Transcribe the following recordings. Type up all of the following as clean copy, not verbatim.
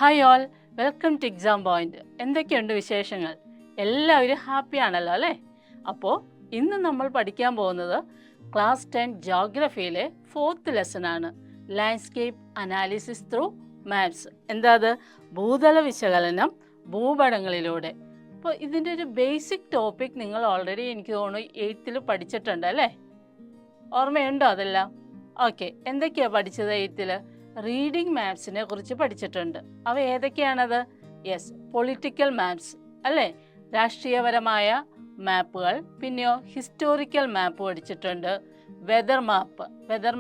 Hi all, welcome two exam point. എന്തൊക്കെയുണ്ട് വിശേഷങ്ങൾ? എല്ലാവരും ഹാപ്പി ആണല്ലോ അല്ലേ? അപ്പോൾ ഇന്ന് നമ്മൾ പഠിക്കാൻ പോകുന്നത് ക്ലാസ് 10 ജോഗ്രഫിയിലെ 4th ലെസൺ ആണ്, ലാൻഡ്സ്കേപ്പ് അനാലിസിസ് ത്രൂ മാപ്സ്. എന്താ അത്? ഭൂതല വിശകലനം ഭൂപടങ്ങളിലൂടെ. അപ്പോൾ ഇതിൻ്റെ ഒരു ബേസിക് ടോപ്പിക് നിങ്ങൾ ഓൾറെഡി എനിക്ക് തോന്നുന്നു 8th പഠിച്ചിട്ടുണ്ട് അല്ലേ? ഓർമ്മയുണ്ടോ അതെല്ലാം? ഓക്കെ, എന്തൊക്കെയാണ് പഠിച്ചത് 8th? റീഡിംഗ് മാപ്സിനെ കുറിച്ച് പഠിച്ചിട്ടുണ്ട്. അവ ഏതൊക്കെയാണത്? യെസ്, പൊളിറ്റിക്കൽ മാപ്സ് അല്ലേ, രാഷ്ട്രീയപരമായ മാപ്പുകൾ. പിന്നെയോ ഹിസ്റ്റോറിക്കൽ മാപ്പ് പഠിച്ചിട്ടുണ്ട്. വെതർ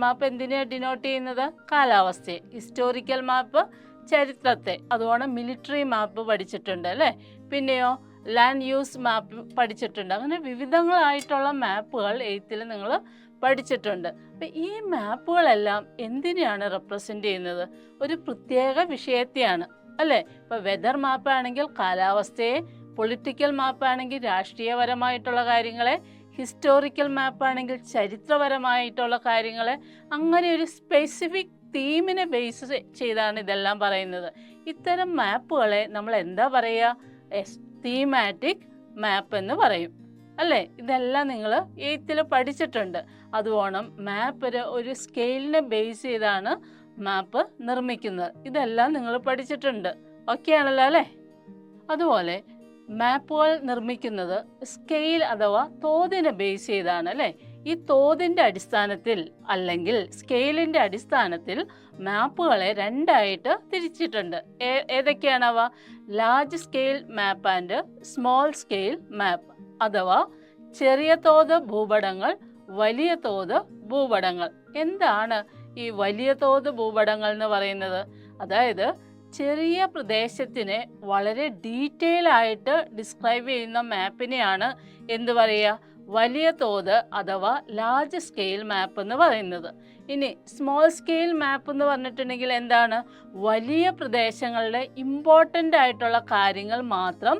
മാപ്പ് എന്തിനെയാണ് ഡിനോട്ട് ചെയ്യുന്നത്? കാലാവസ്ഥയെ. ഹിസ്റ്റോറിക്കൽ മാപ്പ് ചരിത്രത്തെ. അതുപോലെ മിലിറ്ററി മാപ്പ് പഠിച്ചിട്ടുണ്ട് അല്ലേ. പിന്നെയോ ലാൻഡ് യൂസ് മാപ്പ് പഠിച്ചിട്ടുണ്ട്. അങ്ങനെ വിവിധങ്ങളായിട്ടുള്ള മാപ്പുകൾ 8th നിങ്ങൾ പഠിച്ചിട്ടുണ്ട്. അപ്പം ഈ മാപ്പുകളെല്ലാം എന്തിനെയാണ് റെപ്രസെൻ്റ് ചെയ്യുന്നത്? ഒരു പ്രത്യേക വിഷയത്തെയാണ് അല്ലേ. ഇപ്പോൾ വെതർ മാപ്പ് ആണെങ്കിൽ കാലാവസ്ഥയെ, പൊളിറ്റിക്കൽ മാപ്പാണെങ്കിൽ രാഷ്ട്രീയപരമായിട്ടുള്ള കാര്യങ്ങളെ, ഹിസ്റ്റോറിക്കൽ മാപ്പാണെങ്കിൽ ചരിത്രപരമായിട്ടുള്ള കാര്യങ്ങളെ, അങ്ങനെ ഒരു സ്പെസിഫിക് തീമിനെ ബേസ് ചെയ്താണ് ഇതെല്ലാം പറയുന്നത്. ഇത്തരം മാപ്പുകളെ നമ്മൾ എന്താ പറയുക? തീമാറ്റിക് മാപ്പ് എന്ന് പറയും അല്ലേ. ഇതെല്ലാം നിങ്ങൾ 8th പഠിച്ചിട്ടുണ്ട്. അതുപോലെ മാപ്പ് ഒരു സ്കെയിലിനെ ബേസ് ചെയ്താണ് മാപ്പ് നിർമ്മിക്കുന്നത്. ഇതെല്ലാം നിങ്ങൾ പഠിച്ചിട്ടുണ്ട്. ഓക്കെ ആണല്ലോ അല്ലേ? അതുപോലെ മാപ്പുകൾ നിർമ്മിക്കുന്നത് സ്കെയിൽ അഥവാ തോതിനെ ബേസ് ചെയ്താണ് അല്ലേ. ഈ തോതിൻ്റെ അടിസ്ഥാനത്തിൽ അല്ലെങ്കിൽ സ്കെയിലിൻ്റെ അടിസ്ഥാനത്തിൽ മാപ്പുകളെ രണ്ടായിട്ട് തിരിച്ചിട്ടുണ്ട്. ഏതൊക്കെയാണവ? Large scale map and small scale map, അഥവാ ചെറിയ തോത് ഭൂപടങ്ങൾ, വലിയ തോത് ഭൂപടങ്ങൾ. എന്താണ് ഈ വലിയ തോത് ഭൂപടങ്ങൾ എന്ന് പറയുന്നത്? അതായത് ചെറിയ പ്രദേശത്തിനെ വളരെ ഡീറ്റെയിൽ ആയിട്ട് ഡിസ്ക്രൈബ് ചെയ്യുന്ന മാപ്പിനെയാണ് എന്ത് പറയുക? വലിയ തോത് അഥവാ ലാർജ് സ്കെയിൽ മാപ്പ് എന്ന് പറയുന്നത്. ഇനി സ്മോൾ സ്കെയിൽ മാപ്പ് എന്ന് പറഞ്ഞിട്ടുണ്ടെങ്കിൽ എന്താണ്? വലിയ പ്രദേശങ്ങളുടെ ഇമ്പോർട്ടൻ്റ് ആയിട്ടുള്ള കാര്യങ്ങൾ മാത്രം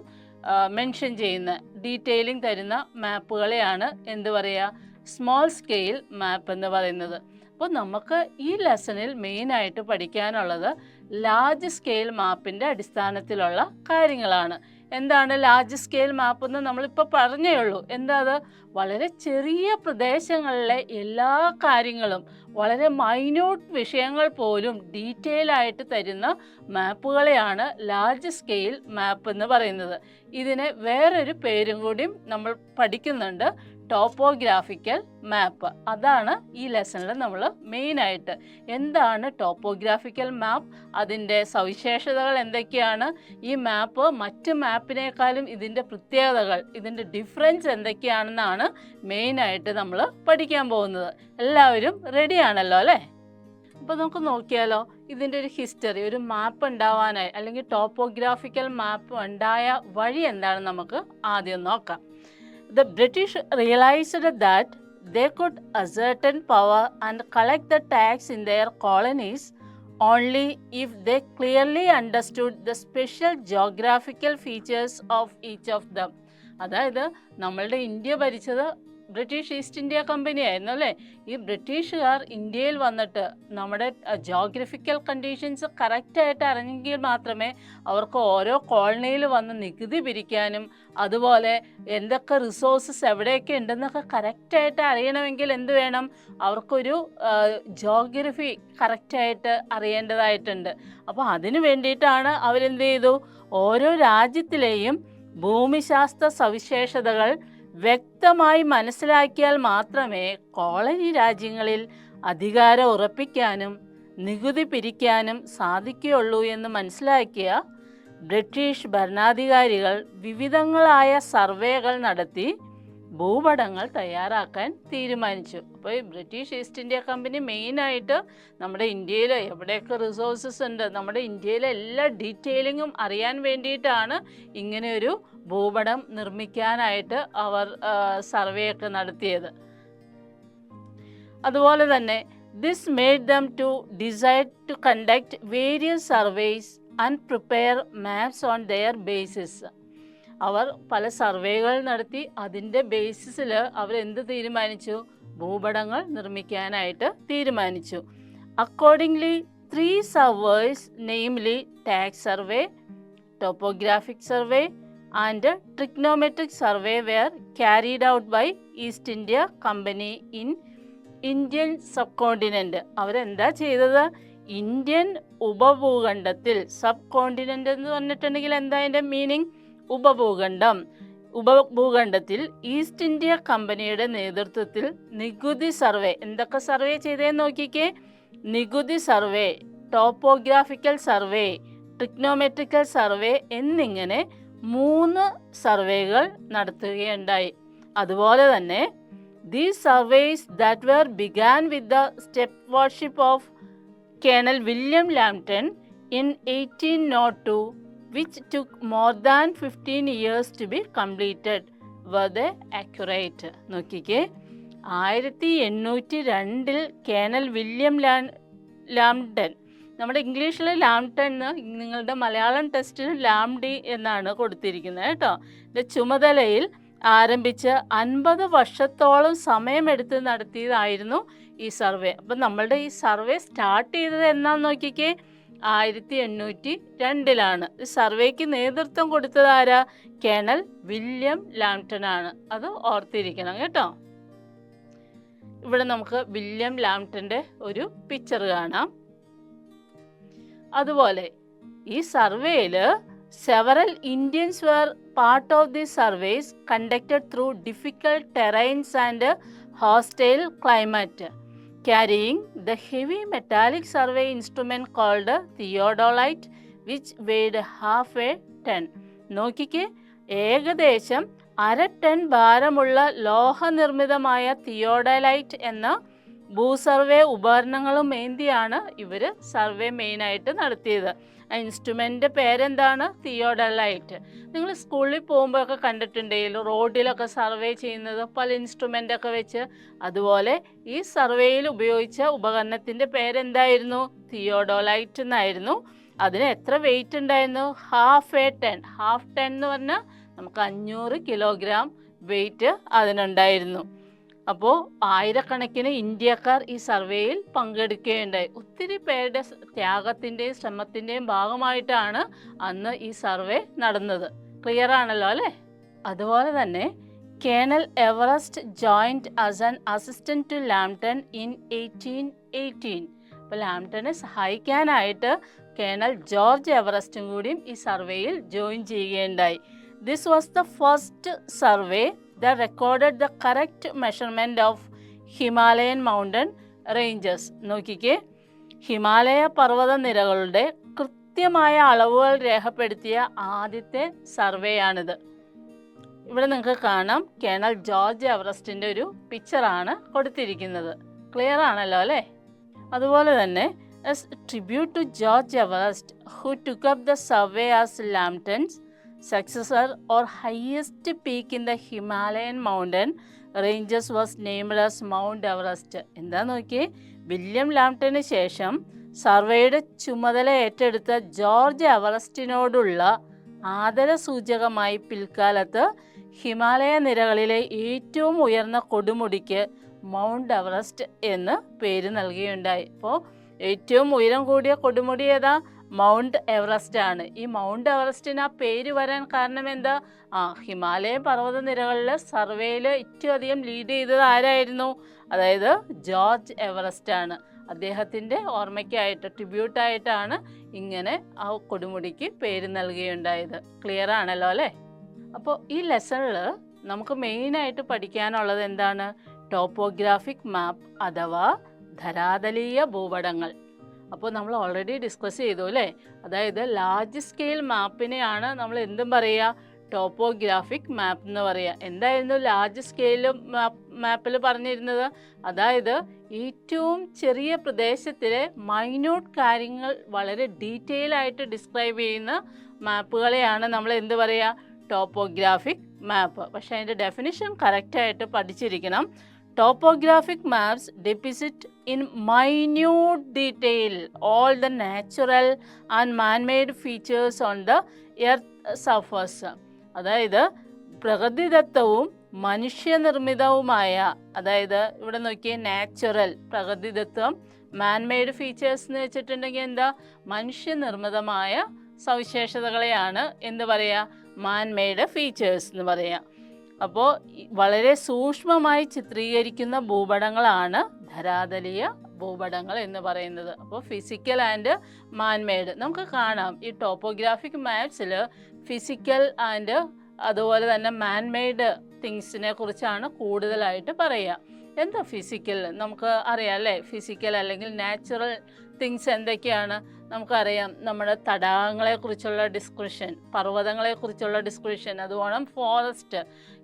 മെൻഷൻ ചെയ്യുന്ന, ഡീറ്റെയിലിംഗ് തരുന്ന മാപ്പുകളെയാണ് എന്ത് പറയുക? സ്മോൾ സ്കെയിൽ മാപ്പ് എന്ന് പറയുന്നത്. അപ്പോൾ നമുക്ക് ഈ ലെസണിൽ മെയിനായിട്ട് പഠിക്കാനുള്ളത് ലാർജ് സ്കെയിൽ മാപ്പിൻ്റെ അടിസ്ഥാനത്തിലുള്ള കാര്യങ്ങളാണ്. എന്താണ് ലാർജ് സ്കെയിൽ മാപ്പ് എന്ന് നമ്മളിപ്പോൾ പറഞ്ഞേ ഉള്ളൂ. എന്താ അത്? വളരെ ചെറിയ പ്രദേശങ്ങളിലെ എല്ലാ കാര്യങ്ങളും, വളരെ മൈന്യൂട്ട് വിഷയങ്ങൾ പോലും ഡീറ്റെയിൽ ആയിട്ട് തരുന്ന മാപ്പുകളെയാണ് ലാർജ് സ്കെയിൽ മാപ്പ് എന്ന് പറയുന്നത്. ഇതിന് വേറൊരു പേരും കൂടിയും നമ്മൾ പഠിക്കുന്നുണ്ട്, ടോപ്പോഗ്രാഫിക്കൽ മാപ്പ്. അതാണ് ഈ ലെസണിൽ നമ്മൾ മെയിനായിട്ട്. എന്താണ് ടോപ്പോഗ്രാഫിക്കൽ മാപ്പ്? അതിൻ്റെ സവിശേഷതകൾ എന്തൊക്കെയാണ്? ഈ മാപ്പ് മറ്റ് മാപ്പിനേക്കാളും ഇതിൻ്റെ പ്രത്യേകതകൾ, ഇതിൻ്റെ ഡിഫറൻസ് എന്തൊക്കെയാണെന്നാണ് മെയിനായിട്ട് നമ്മൾ പഠിക്കാൻ പോകുന്നത്. എല്ലാവരും റെഡിയാണല്ലോ അല്ലേ? അപ്പോൾ നമുക്ക് നോക്കിയാലോ ഇതിൻ്റെ ഒരു ഹിസ്റ്ററി. ഒരു മാപ്പ് ഉണ്ടാവാനായി അല്ലെങ്കിൽ ടോപ്പോഗ്രാഫിക്കൽ മാപ്പ് ഉണ്ടായ വഴി എന്താണെന്ന് നമുക്ക് ആദ്യം നോക്കാം. The British realized that they could ascertain power and collect the tax in their colonies only if they clearly understood the special geographical features of each of them. അതായത് നമ്മളുടെ ഇന്ത്യ ഭരിച്ചത് ബ്രിട്ടീഷ് ഈസ്റ്റ് ഇന്ത്യ കമ്പനി ആയിരുന്നു അല്ലേ. ഈ ബ്രിട്ടീഷുകാർ ഇന്ത്യയിൽ വന്നിട്ട് നമ്മുടെ ജോഗ്രഫിക്കൽ കണ്ടീഷൻസ് കറക്റ്റായിട്ട് അറിഞ്ഞെങ്കിൽ മാത്രമേ അവർക്ക് ഓരോ കോളനിയിൽ വന്ന് നികുതി പിരിക്കാനും, അതുപോലെ എന്തൊക്കെ റിസോഴ്സസ് എവിടെയൊക്കെ ഉണ്ടെന്നൊക്കെ കറക്റ്റായിട്ട് അറിയണമെങ്കിൽ എന്ത് വേണം? അവർക്കൊരു ജോഗ്രഫി കറക്റ്റായിട്ട് അറിയേണ്ടതായിട്ടുണ്ട്. അപ്പോൾ അതിന് വേണ്ടിയിട്ടാണ് അവരെന്ത് ചെയ്തു? ഓരോ രാജ്യത്തിലെയും ഭൂമിശാസ്ത്ര സവിശേഷതകൾ വ്യക്തമായി മനസ്സിലാക്കിയാൽ മാത്രമേ കോളനി രാജ്യങ്ങളിൽ അധികാരം ഉറപ്പിക്കാനും നികുതി പിരിക്കാനും സാധിക്കുകയുള്ളൂ എന്ന് മനസ്സിലാക്കിയ ബ്രിട്ടീഷ് ഭരണാധികാരികൾ വിവിധങ്ങളായ സർവേകൾ നടത്തി ഭൂപടങ്ങൾ തയ്യാറാക്കാൻ തീരുമാനിച്ചു. അപ്പോൾ ഈ ബ്രിട്ടീഷ് ഈസ്റ്റ് ഇന്ത്യ കമ്പനി മെയിനായിട്ട് നമ്മുടെ ഇന്ത്യയിൽ എവിടെയൊക്കെ റിസോഴ്സസ് ഉണ്ട്, നമ്മുടെ ഇന്ത്യയിലെ എല്ലാ ഡീറ്റെയിലിങ്ങും അറിയാൻ വേണ്ടിയിട്ടാണ് ഇങ്ങനെയൊരു ഭൂപടം നിർമ്മിക്കാനായിട്ട് അവർ സർവേ ഒക്കെ നടത്തിയത്. അതുപോലെ തന്നെ this made them to decide to conduct various surveys and prepare maps on their basis. അവർ പല സർവേകൾ നടത്തി അതിൻ്റെ ബേസിസിൽ അവരെന്ത് തീരുമാനിച്ചു? ഭൂപടങ്ങൾ നിർമ്മിക്കാനായിട്ട് തീരുമാനിച്ചു. Accordingly three surveys, namely tax survey, topographic survey and trigonometric survey were carried out by East India Company in Indian sub continent. അവരെന്താ ചെയ്തത്? ഇന്ത്യൻ ഉപഭൂഖണ്ഡത്തിൽ, സബ് കോണ്ടിനെൻ്റ് എന്ന് പറഞ്ഞിട്ടുണ്ടെങ്കിൽ എന്താ അതിൻ്റെ മീനിങ്? ഉപഭൂഖണ്ഡം. ഉപഭൂഖണ്ഡത്തിൽ ഈസ്റ്റ് ഇന്ത്യ കമ്പനിയുടെ നേതൃത്വത്തിൽ നികുതി സർവേ, എന്തൊക്കെ സർവേ ചെയ്തതെന്ന് നോക്കിക്കേ. നികുതി survey, topographical survey, trigonometrical survey എന്നിങ്ങനെ 3 സർവേകൾ നടത്തുകയുണ്ടായി. അതുപോലെ തന്നെ these surveys that were began with the stewardship of Colonel William Lambton in 1802, which took more than 15 years to be completed, were they accurate? നോക്കിക്കേ, 1802 കേണൽ വില്യം ലാംപ്ടൺ, നമ്മുടെ ഇംഗ്ലീഷിൽ Lampton എന്ന്, നിങ്ങളുടെ മലയാളം ടെസ്റ്റിൽ ലാംഡി എന്നാണ് കൊടുത്തിരിക്കുന്നത് കേട്ടോ. ഇതിൻ്റെ ചുമതലയിൽ ആരംഭിച്ച് 50 വർഷത്തോളം സമയമെടുത്ത് നടത്തിയതായിരുന്നു ഈ സർവേ. അപ്പം നമ്മളുടെ ഈ സർവേ സ്റ്റാർട്ട് ചെയ്തത് എന്നാന്ന് നോക്കിക്കേ, 1802 ഈ സർവേക്ക് നേതൃത്വം കൊടുത്തത് ആരാ? കേണൽ വില്യം ലാംപ്ടൺ ആണ്. അത് ഓർത്തിരിക്കണം കേട്ടോ. ഇവിടെ നമുക്ക് വില്യം ലാംപ്ടൻ്റെ ഒരു പിക്ചർ കാണാം. അതുപോലെ ഈ സർവേയിൽ several Indians were part of these surveys conducted through difficult terrains and hostile climate, carrying the heavy metallic survey instrument called theodolite, which weighed half a ton. നോക്കിക്കേ, ഏകദേശം 1/2 ടൺ ഭാരമുള്ള ലോഹനിർമ്മിതമായ തിയോഡലൈറ്റ് എന്ന ഭൂസർവേ ഉപകരണങ്ങളും ഏന്തിയാണ് ഇവർ സർവേ മെയിനായിട്ട് നടത്തിയത്. ആ ഇൻസ്ട്രുമെൻ്റ് പേരെന്താണ്? തിയോഡലൈറ്റ്. നിങ്ങൾ സ്കൂളിൽ പോകുമ്പോഴൊക്കെ കണ്ടിട്ടുണ്ടെങ്കിൽ റോഡിലൊക്കെ സർവേ ചെയ്യുന്നത് പല ഇൻസ്ട്രുമെൻ്റൊക്കെ വെച്ച്. അതുപോലെ ഈ സർവേയിൽ ഉപയോഗിച്ച ഉപകരണത്തിൻ്റെ പേരെന്തായിരുന്നു? തിയോഡോലൈറ്റ് എന്നായിരുന്നു. അതിന് എത്ര വെയിറ്റ് ഉണ്ടായിരുന്നു? Half a ton. Half ton എന്ന് പറഞ്ഞാൽ നമുക്ക് 500 കിലോഗ്രാം വെയിറ്റ് അതിനുണ്ടായിരുന്നു. അപ്പോൾ ആയിരക്കണക്കിന് ഇന്ത്യക്കാർ ഈ സർവേയിൽ പങ്കെടുക്കുകയുണ്ടായി. ഒത്തിരി പേരുടെ ത്യാഗത്തിൻ്റെയും ശ്രമത്തിൻ്റെയും ഭാഗമായിട്ടാണ് അന്ന് ഈ സർവേ നടന്നത്. ക്ലിയർ ആണല്ലോ അല്ലേ? അതുപോലെ തന്നെ colonel Everest joined as an assistant to Lambton in 1818. അപ്പോൾ ലാംപ്ടനെ സഹായിക്കാനായിട്ട് കേണൽ ജോർജ് എവറസ്റ്റും കൂടിയും ഈ സർവേയിൽ ജോയിൻ ചെയ്യുകയുണ്ടായി. This was the first survey that recorded the correct measurement of Himalayan mountain ranges. നോക്കിക്കേ, ഹിമാലയ പർവ്വത നിരകളുടെ കൃത്യമായ അളവുകൾ രേഖപ്പെടുത്തിയ ആദ്യത്തെ സർവേയാണിത്. ഇവിടെ നിങ്ങൾക്ക് കാണാം, കേണൽ ജോർജ് എവറസ്റ്റിൻ്റെ ഒരു പിക്ചറാണ് കൊടുത്തിരിക്കുന്നത്. ക്ലിയർ ആണല്ലോ അല്ലേ? അതുപോലെ തന്നെ as tribute to George Everest, who took up the survey as Lambton's successor or highest peak in the Himalayan mountain ranges was named as Mount Everest. എന്താ നോക്കിയേ, വില്യം ലാംപ്ടന് ശേഷം സർവേയുടെ ചുമതല ഏറ്റെടുത്ത ജോർജ് എവറസ്റ്റിനോടുള്ള ആദരസൂചകമായി പിൽക്കാലത്ത് ഹിമാലയ നിരകളിലെ ഏറ്റവും ഉയർന്ന കൊടുമുടിക്ക് മൗണ്ട് എവറസ്റ്റ് എന്ന് പേര് നൽകുകയുണ്ടായി. അപ്പോൾ ഏറ്റവും ഉയരം കൂടിയ കൊടുമുടി ഏതാ? മൗണ്ട് എവറസ്റ്റ് ആണ്. ഈ മൗണ്ട് എവറസ്റ്റിന് ആ പേര് വരാൻ കാരണം എന്താ? ഹിമാലയൻ പർവ്വത നിരകളിലെ സർവേയിൽ ഏറ്റവും അധികം ലീഡ് ചെയ്തത് ആരായിരുന്നു? അതായത് ജോർജ് എവറസ്റ്റ് ആണ്. അദ്ദേഹത്തിൻ്റെ ഓർമ്മയ്ക്കായിട്ട്, ട്രിബ്യൂട്ടായിട്ടാണ് ഇങ്ങനെ ആ കൊടുമുടിക്ക് പേര് നൽകുകയുണ്ടായത്. ക്ലിയർ ആണല്ലോ അല്ലേ? അപ്പോൾ ഈ ലെസണിൽ നമുക്ക് മെയിനായിട്ട് പഠിക്കാനുള്ളത് എന്താണ്? ടോപ്പോഗ്രാഫിക് മാപ്പ് അഥവാ ധരാതലീയ ഭൂപടങ്ങൾ. അപ്പോൾ നമ്മൾ ഓൾറെഡി ഡിസ്കസ് ചെയ്തു അല്ലേ? അതായത് ലാർജ് സ്കെയിൽ മാപ്പിനെയാണ് നമ്മൾ എന്തും പറയുക? ടോപ്പോഗ്രാഫിക് മാപ്പ് എന്ന് പറയുക. എന്തായിരുന്നു ലാർജ് സ്കെയിൽ മാപ്പിൽ പറഞ്ഞിരുന്നത്? അതായത് ഏറ്റവും ചെറിയ പ്രദേശത്തിലെ മൈന്യൂട്ട് കാര്യങ്ങൾ വളരെ ഡീറ്റെയിൽ ആയിട്ട് ഡിസ്ക്രൈബ് ചെയ്യുന്ന മാപ്പുകളെയാണ് നമ്മൾ എന്ത് പറയുക? ടോപ്പോഗ്രാഫിക് മാപ്പ്. പക്ഷേ അതിൻ്റെ ഡെഫിനിഷൻ കറക്റ്റായിട്ട് പഠിച്ചിരിക്കണം. Topographic maps depict in minute detail all the natural and man-made features on the earth surface. അതായത് പ്രകൃതിദത്തവും മനുഷ്യനിർമ്മിതവുമായ, അതായത് ഇവിടെ നോക്കിയേ, നാച്ചുറൽ പ്രകൃതിദത്തം, മാൻമെയ്ഡ് ഫീച്ചേഴ്സ് എന്ന് വെച്ചിട്ടുണ്ടെങ്കിൽ എന്താ, മനുഷ്യനിർമ്മിതമായ സവിശേഷതകളെയാണ് എന്ത് പറയുക, മാൻമെയ്ഡ് ഫീച്ചേഴ്സ് എന്ന് പറയുക. അപ്പോൾ വളരെ സൂക്ഷ്മമായി ചിത്രീകരിക്കുന്ന ഭൂപടങ്ങളാണ് ധരാതലീയ ഭൂപടങ്ങൾ എന്ന് പറയുന്നത്. അപ്പോൾ ഫിസിക്കൽ ആൻഡ് മാൻമെയ്ഡ് നമുക്ക് കാണാം. ഈ ടോപ്പോഗ്രാഫിക് മാപ്സിൽ ഫിസിക്കൽ ആൻഡ് അതുപോലെ തന്നെ മാൻമെയ്ഡ് തിങ്സിനെ കുറിച്ചാണ് കൂടുതലായിട്ട് പറയുക. എന്താ ഫിസിക്കൽ? നമുക്ക് അറിയാം അല്ലേ, ഫിസിക്കൽ അല്ലെങ്കിൽ നാച്ചുറൽ തിങ്സ് എന്തൊക്കെയാണ് നമുക്കറിയാം. നമ്മുടെ തടാകങ്ങളെക്കുറിച്ചുള്ള ഡിസ്ക്രിപ്ഷൻ, പർവ്വതങ്ങളെക്കുറിച്ചുള്ള ഡിസ്ക്രിപ്ഷൻ, അതുപോലെ ഫോറസ്റ്റ്,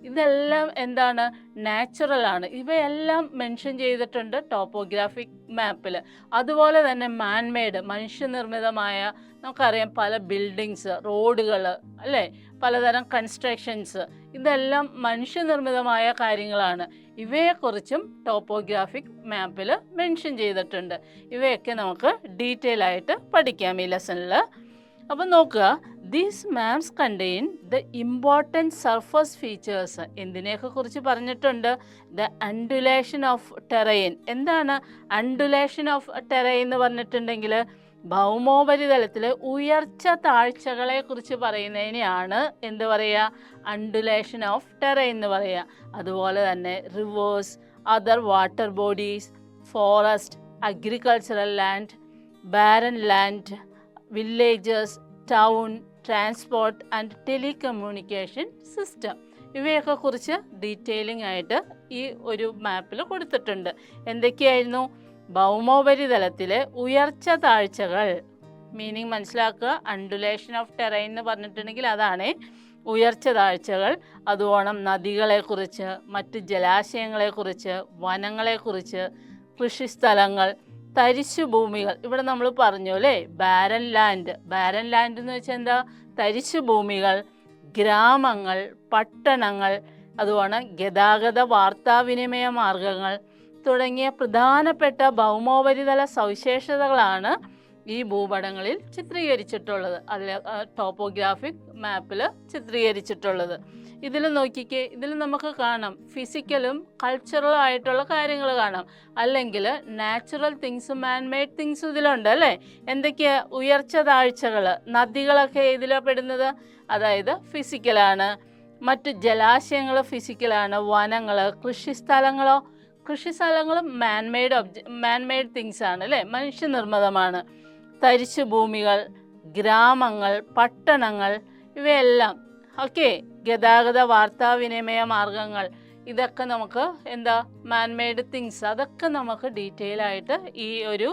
ഇതെല്ലാം എന്താണ്, നാച്ചുറലാണ്. ഇവയെല്ലാം മെൻഷൻ ചെയ്തിട്ടുണ്ട് ടോപ്പോഗ്രാഫിക് മാപ്പിൽ. അതുപോലെ തന്നെ മാൻമെയ്ഡ്, മനുഷ്യനിർമ്മിതമായ, നമുക്കറിയാം പല ബിൽഡിങ്സ്, റോഡുകൾ അല്ലേ, പലതരം കൺസ്ട്രക്ഷൻസ്, ഇതെല്ലാം മനുഷ്യനിർമ്മിതമായ കാര്യങ്ങളാണ്. ഇവയെക്കുറിച്ചും ടോപ്പോഗ്രാഫിക് മാപ്പിൽ മെൻഷൻ ചെയ്തിട്ടുണ്ട്. ഇവയൊക്കെ നമുക്ക് ഡീറ്റെയിൽ ആയിട്ട് പഠിക്കാം ഈ ലെസണിൽ. അപ്പം നോക്കുക, these maps contain the important surface features. എന്തിനെയൊക്കെ കുറിച്ച് പറഞ്ഞിട്ടുണ്ട്? The undulation of terrain. എന്താണ് അണ്ടുലേഷൻ ഓഫ് ടെറൈൻ എന്ന് പറഞ്ഞിട്ടുണ്ടെങ്കിൽ, ഭൗമോപരിതലത്തിൽ ഉയർച്ച താഴ്ചകളെ കുറിച്ച് പറയുന്നതിനെയാണ് എന്ത് പറയുക, അണ്ടുലേഷൻ ഓഫ് ടെറൈൻ എന്ന് പറയുക. അതുപോലെ തന്നെ rivers, other water bodies, forest, agricultural land, barren land, villages, town, transport and telecommunication system, ഇവയൊക്കെ കുറിച്ച് ഡീറ്റെയിലിംഗ് ആയിട്ട് ഈ ഒരു മാപ്പിൽ കൊടുത്തിട്ടുണ്ട്. എന്തൊക്കെയായിരുന്നു? ഭൗമോപരിതലത്തിലെ ഉയർച്ച താഴ്ചകൾ, മീനിങ് മനസ്സിലാക്കുക. അണ്ടുലേഷൻ ഓഫ് ടെറൈൻ എന്ന് പറഞ്ഞിട്ടുണ്ടെങ്കിൽ അതാണ് ഉയർച്ച താഴ്ചകൾ. അതുപോലെ നദികളെക്കുറിച്ച്, മറ്റ് ജലാശയങ്ങളെക്കുറിച്ച്, വനങ്ങളെക്കുറിച്ച്, കൃഷിസ്ഥലങ്ങൾ, തരിശുഭൂമികൾ. ഇവിടെ നമ്മൾ പറഞ്ഞു അല്ലേ, ബാരൻ ലാൻഡ്. ബാരൻ ലാൻഡ് എന്ന് വെച്ചാൽ എന്താ, തരിശുഭൂമികൾ, ഗ്രാമങ്ങൾ, പട്ടണങ്ങൾ, അതുപോലെ ഗതാഗത വാർത്താവിനിമയ മാർഗങ്ങൾ തുടങ്ങിയ പ്രധാനപ്പെട്ട ഭൗമോപരിതല സവിശേഷതകളാണ് ഈ ഭൂപടങ്ങളിൽ ചിത്രീകരിച്ചിട്ടുള്ളത്, അതിൽ ടോപ്പോഗ്രാഫിക് മാപ്പിൽ ചിത്രീകരിച്ചിട്ടുള്ളത്. ഇതിൽ നോക്കിക്കേ, ഇതിൽ നമുക്ക് കാണാം ഫിസിക്കലും കൾച്ചറലും ആയിട്ടുള്ള കാര്യങ്ങൾ കാണാം, അല്ലെങ്കിൽ നാച്ചുറൽ തിങ്സും മാൻമെയ്ഡ് തിങ്സും ഇതിലുണ്ട് അല്ലേ. എന്തൊക്കെയാ? ഉയർച്ച താഴ്ചകൾ, നദികളൊക്കെ ഇതിലാണ് പെടുന്നത്, അതായത് ഫിസിക്കലാണ്. മറ്റ് ജലാശയങ്ങൾ ഫിസിക്കലാണ്. വനങ്ങൾ, കൃഷിസ്ഥലങ്ങളോ, കൃഷിസ്ഥലങ്ങളും മാൻമെയ്ഡ് തിങ്സ് ആണ് അല്ലേ, മനുഷ്യനിർമ്മിതമാണ്. തരിശുഭൂമികൾ, ഗ്രാമങ്ങൾ, പട്ടണങ്ങൾ, ഇവയെല്ലാം ഓക്കെ, ഗതാഗത വാർത്താവിനിമയ മാർഗങ്ങൾ, ഇതൊക്കെ നമുക്ക് എന്താ, മാൻമെയ്ഡ് തിങ്സ്. അതൊക്കെ നമുക്ക് ഡീറ്റെയിൽ ആയിട്ട് ഈ ഒരു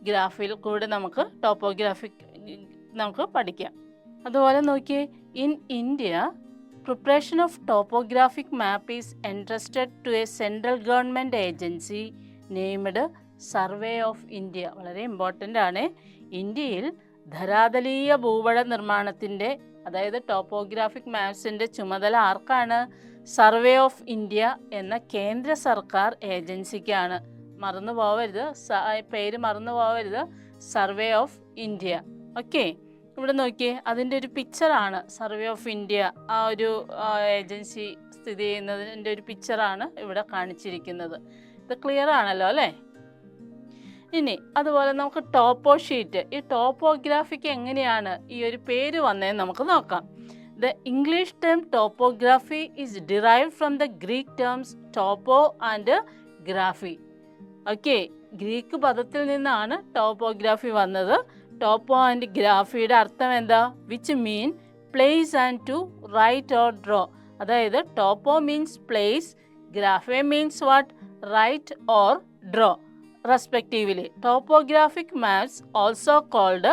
ഗ്രാഫിൽ കൂടെ നമുക്ക് ടോപ്പോഗ്രാഫിക് നമുക്ക് പഠിക്കാം. അതുപോലെ നോക്കിയേ, in India preparation of topographic map is entrusted to a central government agency named Survey of India. വളരെ ഇമ്പോർട്ടൻ്റ് ആണ്. ഇന്ത്യയിൽ ധരാതലീയ ഭൂപട നിർമ്മാണത്തിൻ്റെ, അതായത് ടോപ്പോഗ്രാഫിക് മാപ്സിൻ്റെ ചുമതല ആർക്കാണ്? സർവേ ഓഫ് ഇന്ത്യ എന്ന കേന്ദ്ര സർക്കാർ ഏജൻസിക്കാണ്. മറന്നു പോവരുത്, പേര് മറന്നു പോവരുത്, സർവേ ഓഫ് ഇന്ത്യ. ഓക്കെ, ഇവിടെ നോക്കിയേ, അതിൻ്റെ ഒരു പിക്ചറാണ് സർവേ ഓഫ് ഇന്ത്യ, ആ ഒരു ഏജൻസി സ്ഥിതി ചെയ്യുന്നതിൻ്റെ ഒരു പിക്ചറാണ് ഇവിടെ കാണിച്ചിരിക്കുന്നത്. ഇത് ക്ലിയർ ആണല്ലോ അല്ലേ. ഇനി അതുപോലെ നമുക്ക് ടോപ്പോ ഷീറ്റ്, ഈ ടോപ്പോഗ്രാഫിക്ക് എങ്ങനെയാണ് ഈ ഒരു പേര് വന്നതെന്ന് നമുക്ക് നോക്കാം. The English term topography is derived from the Greek terms topo and graphy. Okay, Greek പദത്തിൽ നിന്നാണ് ടോപ്പോഗ്രാഫി വന്നത്. ടോപ്പോ ആൻഡ് ഗ്രാഫിയുടെ അർത്ഥം എന്താ? Which mean place and to write or draw. അതായത് topo means place, graphy means what? Write or draw respectively. Topographic maps also called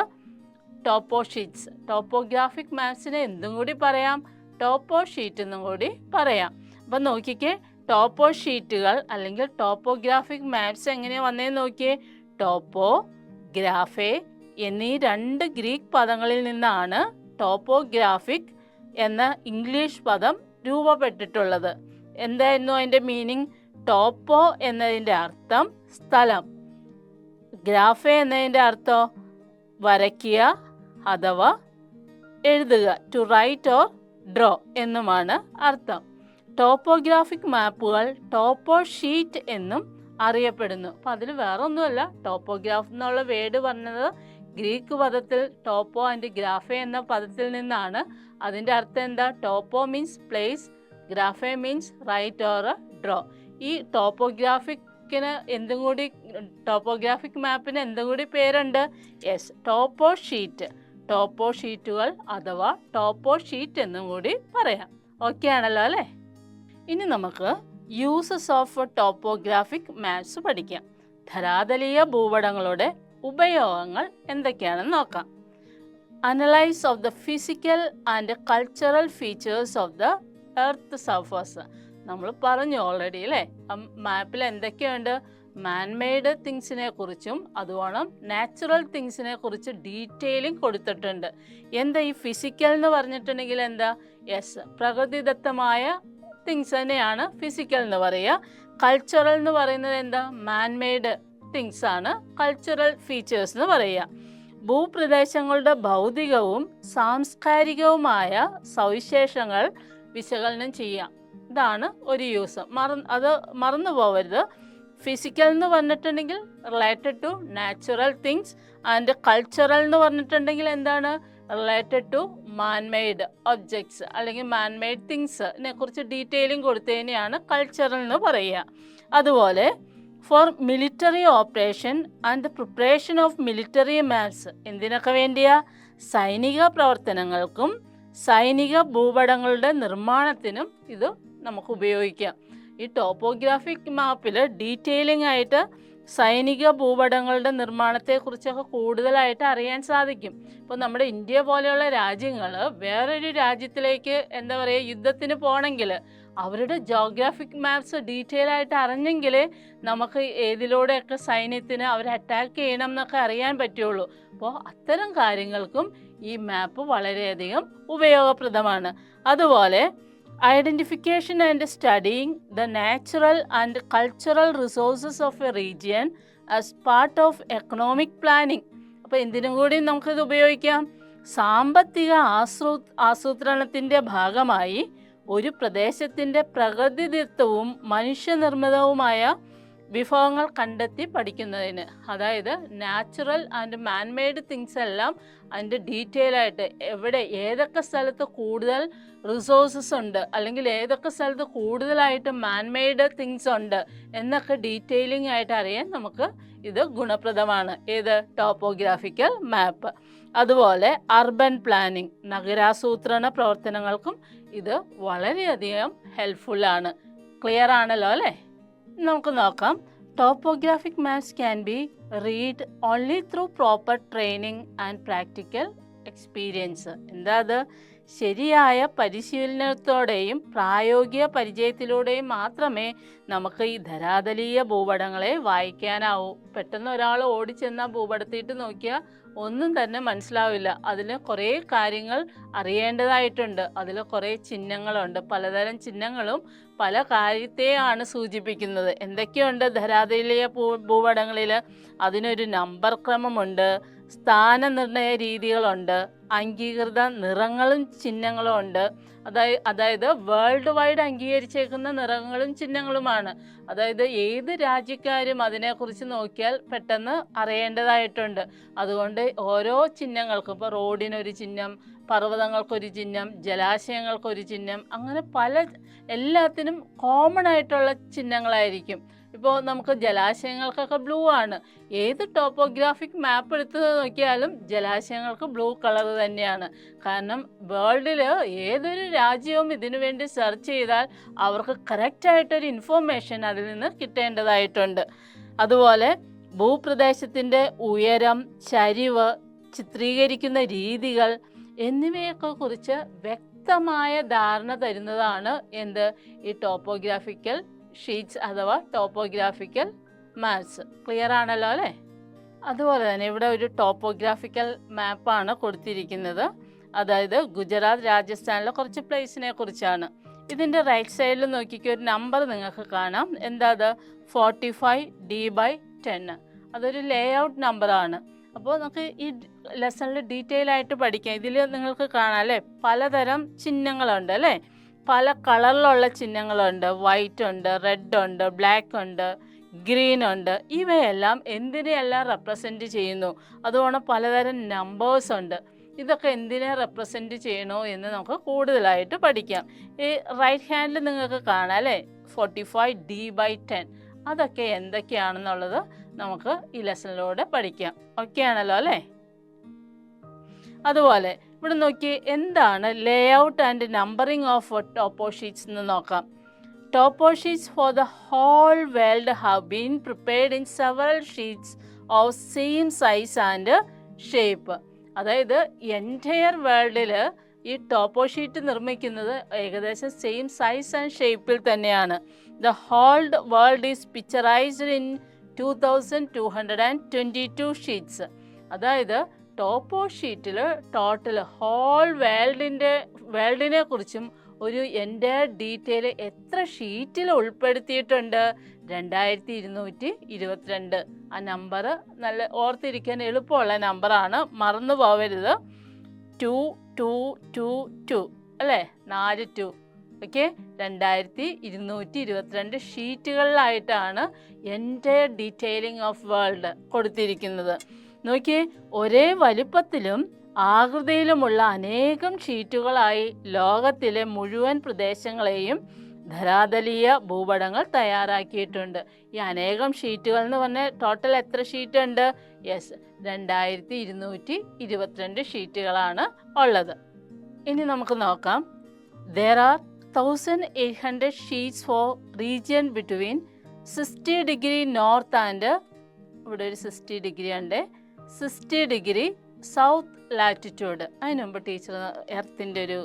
topo sheets. Topographic മാപ്സിനെ എന്തും കൂടി പറയാം? ടോപ്പോ ഷീറ്റ് എന്നും കൂടി പറയാം. അപ്പം നോക്കിക്കേ, ടോപ്പോ ഷീറ്റുകൾ അല്ലെങ്കിൽ ടോപ്പോഗ്രാഫിക് മാപ്സ് എങ്ങനെയാണ് വന്നതെന്ന് നോക്കിയേ. ടോപ്പോ, ഗ്രാഫേ എന്നീ രണ്ട് ഗ്രീക്ക് പദങ്ങളിൽ നിന്നാണ് ടോപ്പോഗ്രാഫിക് എന്ന ഇംഗ്ലീഷ് പദം രൂപപ്പെട്ടിട്ടുള്ളത്. എന്തായിരുന്നു അതിൻ്റെ മീനിങ്? ടോപ്പോ എന്നതിൻ്റെ അർത്ഥം സ്ഥലം, ഗ്രാഫേ എന്നതിൻ്റെ അർത്ഥം വരയ്ക്കുക അഥവാ എഴുതുക, ടു റൈറ്റ് ഓർ ഡ്രോ എന്നുമാണ് അർത്ഥം. ടോപ്പോഗ്രാഫിക് മാപ്പുകൾ ടോപ്പോ ഷീറ്റ് എന്നും അറിയപ്പെടുന്നു. അപ്പോൾ അതിൽ വേറെ ഒന്നുമല്ല, ടോപ്പോഗ്രാഫ് എന്നുള്ള വേർഡ് പറഞ്ഞത് ഗ്രീക്ക് പദത്തിൽ ടോപ്പോ ആൻഡ് ഗ്രാഫെ എന്ന പദത്തിൽ നിന്നാണ്. അതിൻ്റെ അർത്ഥം എന്താ? Topo means place, graphy means write or draw. ഈ ടോപ്പോഗ്രാഫിക് മാപ്പിന് എന്തും കൂടി പേരുണ്ട്. യെസ്, ടോപ്പോ ഷീറ്റ്, ടോപ്പോ ഷീറ്റുകൾ അഥവാ ടോപ്പോ ഷീറ്റ് എന്നും കൂടി പറയാം. ഓക്കെ ആണല്ലോ അല്ലേ? ഇനി നമുക്ക് യൂസസ് ഓഫ് ടോപ്പോഗ്രാഫിക് മാപ്സ് പഠിക്കാം. ധരാതലീയ ഭൂപടങ്ങളുടെ ഉപയോഗങ്ങൾ എന്തൊക്കെയാണെന്ന് നോക്കാം. Analyse of the physical and cultural features of the earth surface. നമ്മൾ പറഞ്ഞു ഓൾറെഡി അല്ലേ, മാപ്പിൽ എന്തൊക്കെയുണ്ട്? മാൻമെയ്ഡ് തിങ്സിനെ കുറിച്ചും അതുപോലെ നാച്ചുറൽ തിങ്സിനെ കുറിച്ച് ഡീറ്റെയിലിംഗ് കൊടുത്തിട്ടുണ്ട്. എന്താ ഈ ഫിസിക്കൽ എന്ന് പറഞ്ഞിട്ടുണ്ടെങ്കിൽ എന്താ? യെസ്, പ്രകൃതിദത്തമായ തിങ്സ് തന്നെയാണ് ഫിസിക്കൽ എന്ന് പറയുക. കൾച്ചറൽ എന്ന് പറയുന്നത് എന്താ? മാൻമെയ്ഡ് തിങ്സ് ആണ് കൾച്ചറൽ ഫീച്ചേഴ്സ് എന്ന് പറയുക. ഭൂപ്രദേശങ്ങളുടെ ഭൗതികവും സാംസ്കാരികവുമായ സവിശേഷങ്ങൾ വിശകലനം ചെയ്യാം. ഇതാണ് ഒരു യൂസ്. അത് മറന്നു പോകരുത്. ഫിസിക്കൽ എന്ന് പറഞ്ഞിട്ടുണ്ടെങ്കിൽ related to natural things, and cultural എന്ന് പറഞ്ഞിട്ടുണ്ടെങ്കിൽ എന്താണ്? റിലേറ്റഡ് ടു മാൻമെയ്ഡ് ഒബ്ജക്ട്സ് അല്ലെങ്കിൽ മാൻമെയ്ഡ് തിങ്സിനെ കുറിച്ച് ഡീറ്റെയിലിംഗ് കൊടുത്തതിനെയാണ് കൾച്ചറൽ എന്ന് പറയുക. അതുപോലെ for military operation and preparation of military maps. എന്തിനൊക്കെ വേണ്ടിയാ? സൈനിക പ്രവർത്തനങ്ങൾക്കും സൈനിക ഭൂപടങ്ങളുടെ നിർമ്മാണത്തിനും ഇത് നമുക്ക് ഉപയോഗിക്കാം. ഈ ടോപ്പോഗ്രാഫിക് മാപ്പിൽ ഡീറ്റെയിലിംഗ് ആയിട്ട് സൈനിക ഭൂപടങ്ങളുടെ നിർമ്മാണത്തെക്കുറിച്ചൊക്കെ കൂടുതലായിട്ട് അറിയാൻ സാധിക്കും. ഇപ്പോൾ നമ്മുടെ ഇന്ത്യ പോലെയുള്ള രാജ്യങ്ങൾ വേറൊരു രാജ്യത്തിലേക്ക് എന്താ പറയുക യുദ്ധത്തിന് പോകണമെങ്കിൽ അവരുടെ ജോഗ്രാഫിക് മാപ്സ് ഡീറ്റെയിൽ ആയിട്ട് അറിഞ്ഞെങ്കിൽ നമുക്ക് ഏതിലൂടെയൊക്കെ സൈന്യത്തിന് അവരെ അറ്റാക്ക് ചെയ്യണം എന്നൊക്കെ അറിയാൻ പറ്റുള്ളൂ. അപ്പോൾ അത്തരം കാര്യങ്ങൾക്കും ഈ മാപ്പ് വളരെയധികം ഉപയോഗപ്രദമാണ്. അതുപോലെ identification and studying the natural and cultural resources of A region as part of economic planning. അപ്പോൾ എന്തിനും കൂടി നമുക്കിത് ഉപയോഗിക്കാം. സാമ്പത്തിക ആസൂത്രണത്തിൻ്റെ ഭാഗമായി ഒരു പ്രദേശത്തിൻ്റെ പ്രകൃതിദത്തവും മനുഷ്യനിർമ്മിതവുമായ വിഭവങ്ങൾ കണ്ടെത്തി പഠിക്കുന്നതിന്. അതായത് നാച്ചുറൽ ആൻഡ് മാൻമെയ്ഡ് തിങ്സ് എല്ലാം അതിൻ്റെ ഡീറ്റെയിൽ ആയിട്ട് എവിടെ ഏതൊക്കെ സ്ഥലത്ത് കൂടുതൽ റിസോഴ്സസ് ഉണ്ട് അല്ലെങ്കിൽ ഏതൊക്കെ സ്ഥലത്ത് കൂടുതലായിട്ട് മാൻമെയ്ഡ് തിങ്സ് ഉണ്ട് എന്നൊക്കെ ഡീറ്റെയിലിംഗ് ആയിട്ട് അറിയാൻ നമുക്ക് ഇത് ഗുണപ്രദമാണ്. ഏത്? ടോപ്പോഗ്രാഫിക്കൽ മാപ്പ്. അതുപോലെ അർബൻ പ്ലാനിങ്, നഗരാസൂത്രണ പ്രവർത്തനങ്ങൾക്കും ഇത് വളരെയധികം ഹെൽപ്ഫുള്ളാണ്. ക്ലിയർ ആണല്ലോ അല്ലേ? നമുക്ക് നോക്കാം. Topographic maps can be read only through proper training and practical experience. എന്താ അത്? ശരിയായ പരിശീലനത്തോടെയും പ്രായോഗിക പരിചയത്തിലൂടെയും മാത്രമേ നമുക്ക് ഈ ധരാതലീയ ഭൂപടങ്ങളെ വായിക്കാനാവൂ. പെട്ടെന്ന് ഒരാൾ ഓടിച്ചെന്നാൽ ഭൂപടത്തിയിട്ട് നോക്കിയാൽ ഒന്നും തന്നെ മനസ്സിലാവില്ല. അതിൽ കുറേ കാര്യങ്ങൾ അറിയേണ്ടതായിട്ടുണ്ട്. അതിൽ കുറേ ചിഹ്നങ്ങളുണ്ട്. പലതരം ചിഹ്നങ്ങളും പല കാര്യത്തെയാണ് സൂചിപ്പിക്കുന്നത്. എന്തൊക്കെയുണ്ട് ധരാതലീയ ഭൂപടങ്ങളിൽ? അതിനൊരു നമ്പർ ക്രമമുണ്ട്, സ്ഥാനനിർണയ രീതികളുണ്ട്, അംഗീകൃത നിറങ്ങളും ചിഹ്നങ്ങളും ഉണ്ട്. അതായത് വേൾഡ് വൈഡ് അംഗീകരിച്ചേക്കുന്ന നിറങ്ങളും ചിഹ്നങ്ങളുമാണ്. അതായത് ഏത് രാജ്യക്കാരും അതിനെക്കുറിച്ച് നോക്കിയാൽ പെട്ടെന്ന് അറിയേണ്ടതായിട്ടുണ്ട്. അതുകൊണ്ട് ഓരോ ചിഹ്നങ്ങൾക്കും, ഇപ്പോൾ റോഡിനൊരു ചിഹ്നം, പർവ്വതങ്ങൾക്കൊരു ചിഹ്നം, ജലാശയങ്ങൾക്കൊരു ചിഹ്നം, അങ്ങനെ എല്ലാത്തിനും കോമൺ ആയിട്ടുള്ള ചിഹ്നങ്ങളായിരിക്കും. ഇപ്പോൾ നമുക്ക് ജലാശയങ്ങൾക്കൊക്കെ ബ്ലൂ ആണ്. ഏത് ടോപ്പോഗ്രാഫിക് മാപ്പ് എടുത്ത് നോക്കിയാലും ജലാശയങ്ങൾക്ക് ബ്ലൂ കളർ തന്നെയാണ്. കാരണം വേൾഡിൽ ഏതൊരു രാജ്യവും ഇതിനു വേണ്ടി സെർച്ച് ചെയ്താൽ അവർക്ക് കറക്റ്റായിട്ടൊരു ഇൻഫോർമേഷൻ അതിൽ നിന്ന് കിട്ടേണ്ടതായിട്ടുണ്ട്. അതുപോലെ ഭൂപ്രദേശത്തിൻ്റെ ഉയരം, ചരിവ്, ചിത്രീകരിക്കുന്ന രീതികൾ എന്നിവയൊക്കെ കുറിച്ച് വ്യക്തമായ ധാരണ തരുന്നതാണ് ഈ ടോപ്പോഗ്രാഫിക്കൽ ഷീറ്റ്സ് അഥവാ ടോപ്പോഗ്രാഫിക്കൽ മാപ്സ്. ക്ലിയർ ആണല്ലോ അല്ലേ? അതുപോലെ തന്നെ ഇവിടെ ഒരു ടോപ്പോഗ്രാഫിക്കൽ മാപ്പാണ് കൊടുത്തിരിക്കുന്നത്. അതായത് ഗുജറാത്ത്, രാജസ്ഥാനിലെ കുറച്ച് പ്ലേസിനെ കുറിച്ചാണ്. ഇതിൻ്റെ റൈറ്റ് സൈഡിൽ നോക്കിക്കോ, ഒരു നമ്പർ നിങ്ങൾക്ക് കാണാം. എന്താ അത്? 45D/10. അതൊരു ലേ ഔട്ട് നമ്പറാണ്. അപ്പോൾ നമുക്ക് ഈ ലെസണിൽ ഡീറ്റെയിൽ ആയിട്ട് പഠിക്കാം. ഇതിൽ നിങ്ങൾക്ക് കാണാം അല്ലേ, പലതരം ചിഹ്നങ്ങളുണ്ട് അല്ലേ. പല കളറിലുള്ള ചിഹ്നങ്ങളുണ്ട്. വൈറ്റ് ഉണ്ട്, റെഡ് ഉണ്ട്, ബ്ലാക്ക് ഉണ്ട്, ഗ്രീൻ ഉണ്ട്. ഇവയെല്ലാം എന്തിനെയെല്ലാം റെപ്രസെൻറ്റ് ചെയ്യുന്നു? അതുകൊണ്ട് പലതരം നമ്പേഴ്സ് ഉണ്ട്. ഇതൊക്കെ എന്തിനെ റെപ്രസെൻറ്റ് ചെയ്യണോ എന്ന് നമുക്ക് കൂടുതലായിട്ട് പഠിക്കാം. ഈ റൈറ്റ് ഹാൻഡിൽ നിങ്ങൾക്ക് കാണാം അല്ലേ, 45D/10. അതൊക്കെ എന്തൊക്കെയാണെന്നുള്ളത് നമുക്ക് ഈ ലെസണിലൂടെ പഠിക്കാം. ഓക്കെ ആണല്ലോ അല്ലേ? അതുപോലെ ഇവിടെ നോക്കി, എന്താണ് layout and numbering of topo sheets എന്ന് നോക്കാം. Topo sheets for the whole world have been prepared in several sheets of same size and shape. അതായത് എൻറ്റയർ വേൾഡിൽ ഈ ടോപ്പോ ഷീറ്റ് നിർമ്മിക്കുന്നത് ഏകദേശം സെയിം സൈസ് ആൻഡ് ഷേപ്പിൽ തന്നെയാണ്. The whole world is picturised in 2222 sheets. അതായത് ടോപ്പോ ഷീറ്റിൽ ടോട്ടൽ ഹോൾ വേൾഡിനെ കുറിച്ചും ഒരു എൻ്റയർ ഡീറ്റെയിൽ എത്ര ഷീറ്റിൽ ഉൾപ്പെടുത്തിയിട്ടുണ്ട്? 2222. ആ നമ്പർ നല്ല ഓർത്തിരിക്കാൻ എളുപ്പമുള്ള നമ്പറാണ്, മറന്നു പോവരുത്. 2222 അല്ലേ, 42. ഓക്കെ, 2222 ഷീറ്റുകളിലായിട്ടാണ് എൻ്റയർ ഡീറ്റെയിലിംഗ് ഓഫ് വേൾഡ് കൊടുത്തിരിക്കുന്നത്. നോക്കിയേ, ഒരേ വലിപ്പത്തിലും ആകൃതിയിലുമുള്ള അനേകം ഷീറ്റുകളായി ലോകത്തിലെ മുഴുവൻ പ്രദേശങ്ങളെയും ധരാതലീയ ഭൂപടങ്ങൾ തയ്യാറാക്കിയിട്ടുണ്ട്. ഈ അനേകം ഷീറ്റുകൾ എന്ന് പറഞ്ഞാൽ ടോട്ടൽ എത്ര ഷീറ്റ് ഉണ്ട്? യെസ്, 2222 ഷീറ്റുകളാണ് ഉള്ളത്. ഇനി നമുക്ക് നോക്കാം. There are 1800 sheets for region between 60° north and ഇവിടെ ഒരു 60° ഉണ്ട്, 60° സൗത്ത് ലാറ്റിറ്റ്യൂഡ്. അതിന് മുമ്പ് ടീച്ചർ എർത്തിൻ്റെ ഒരു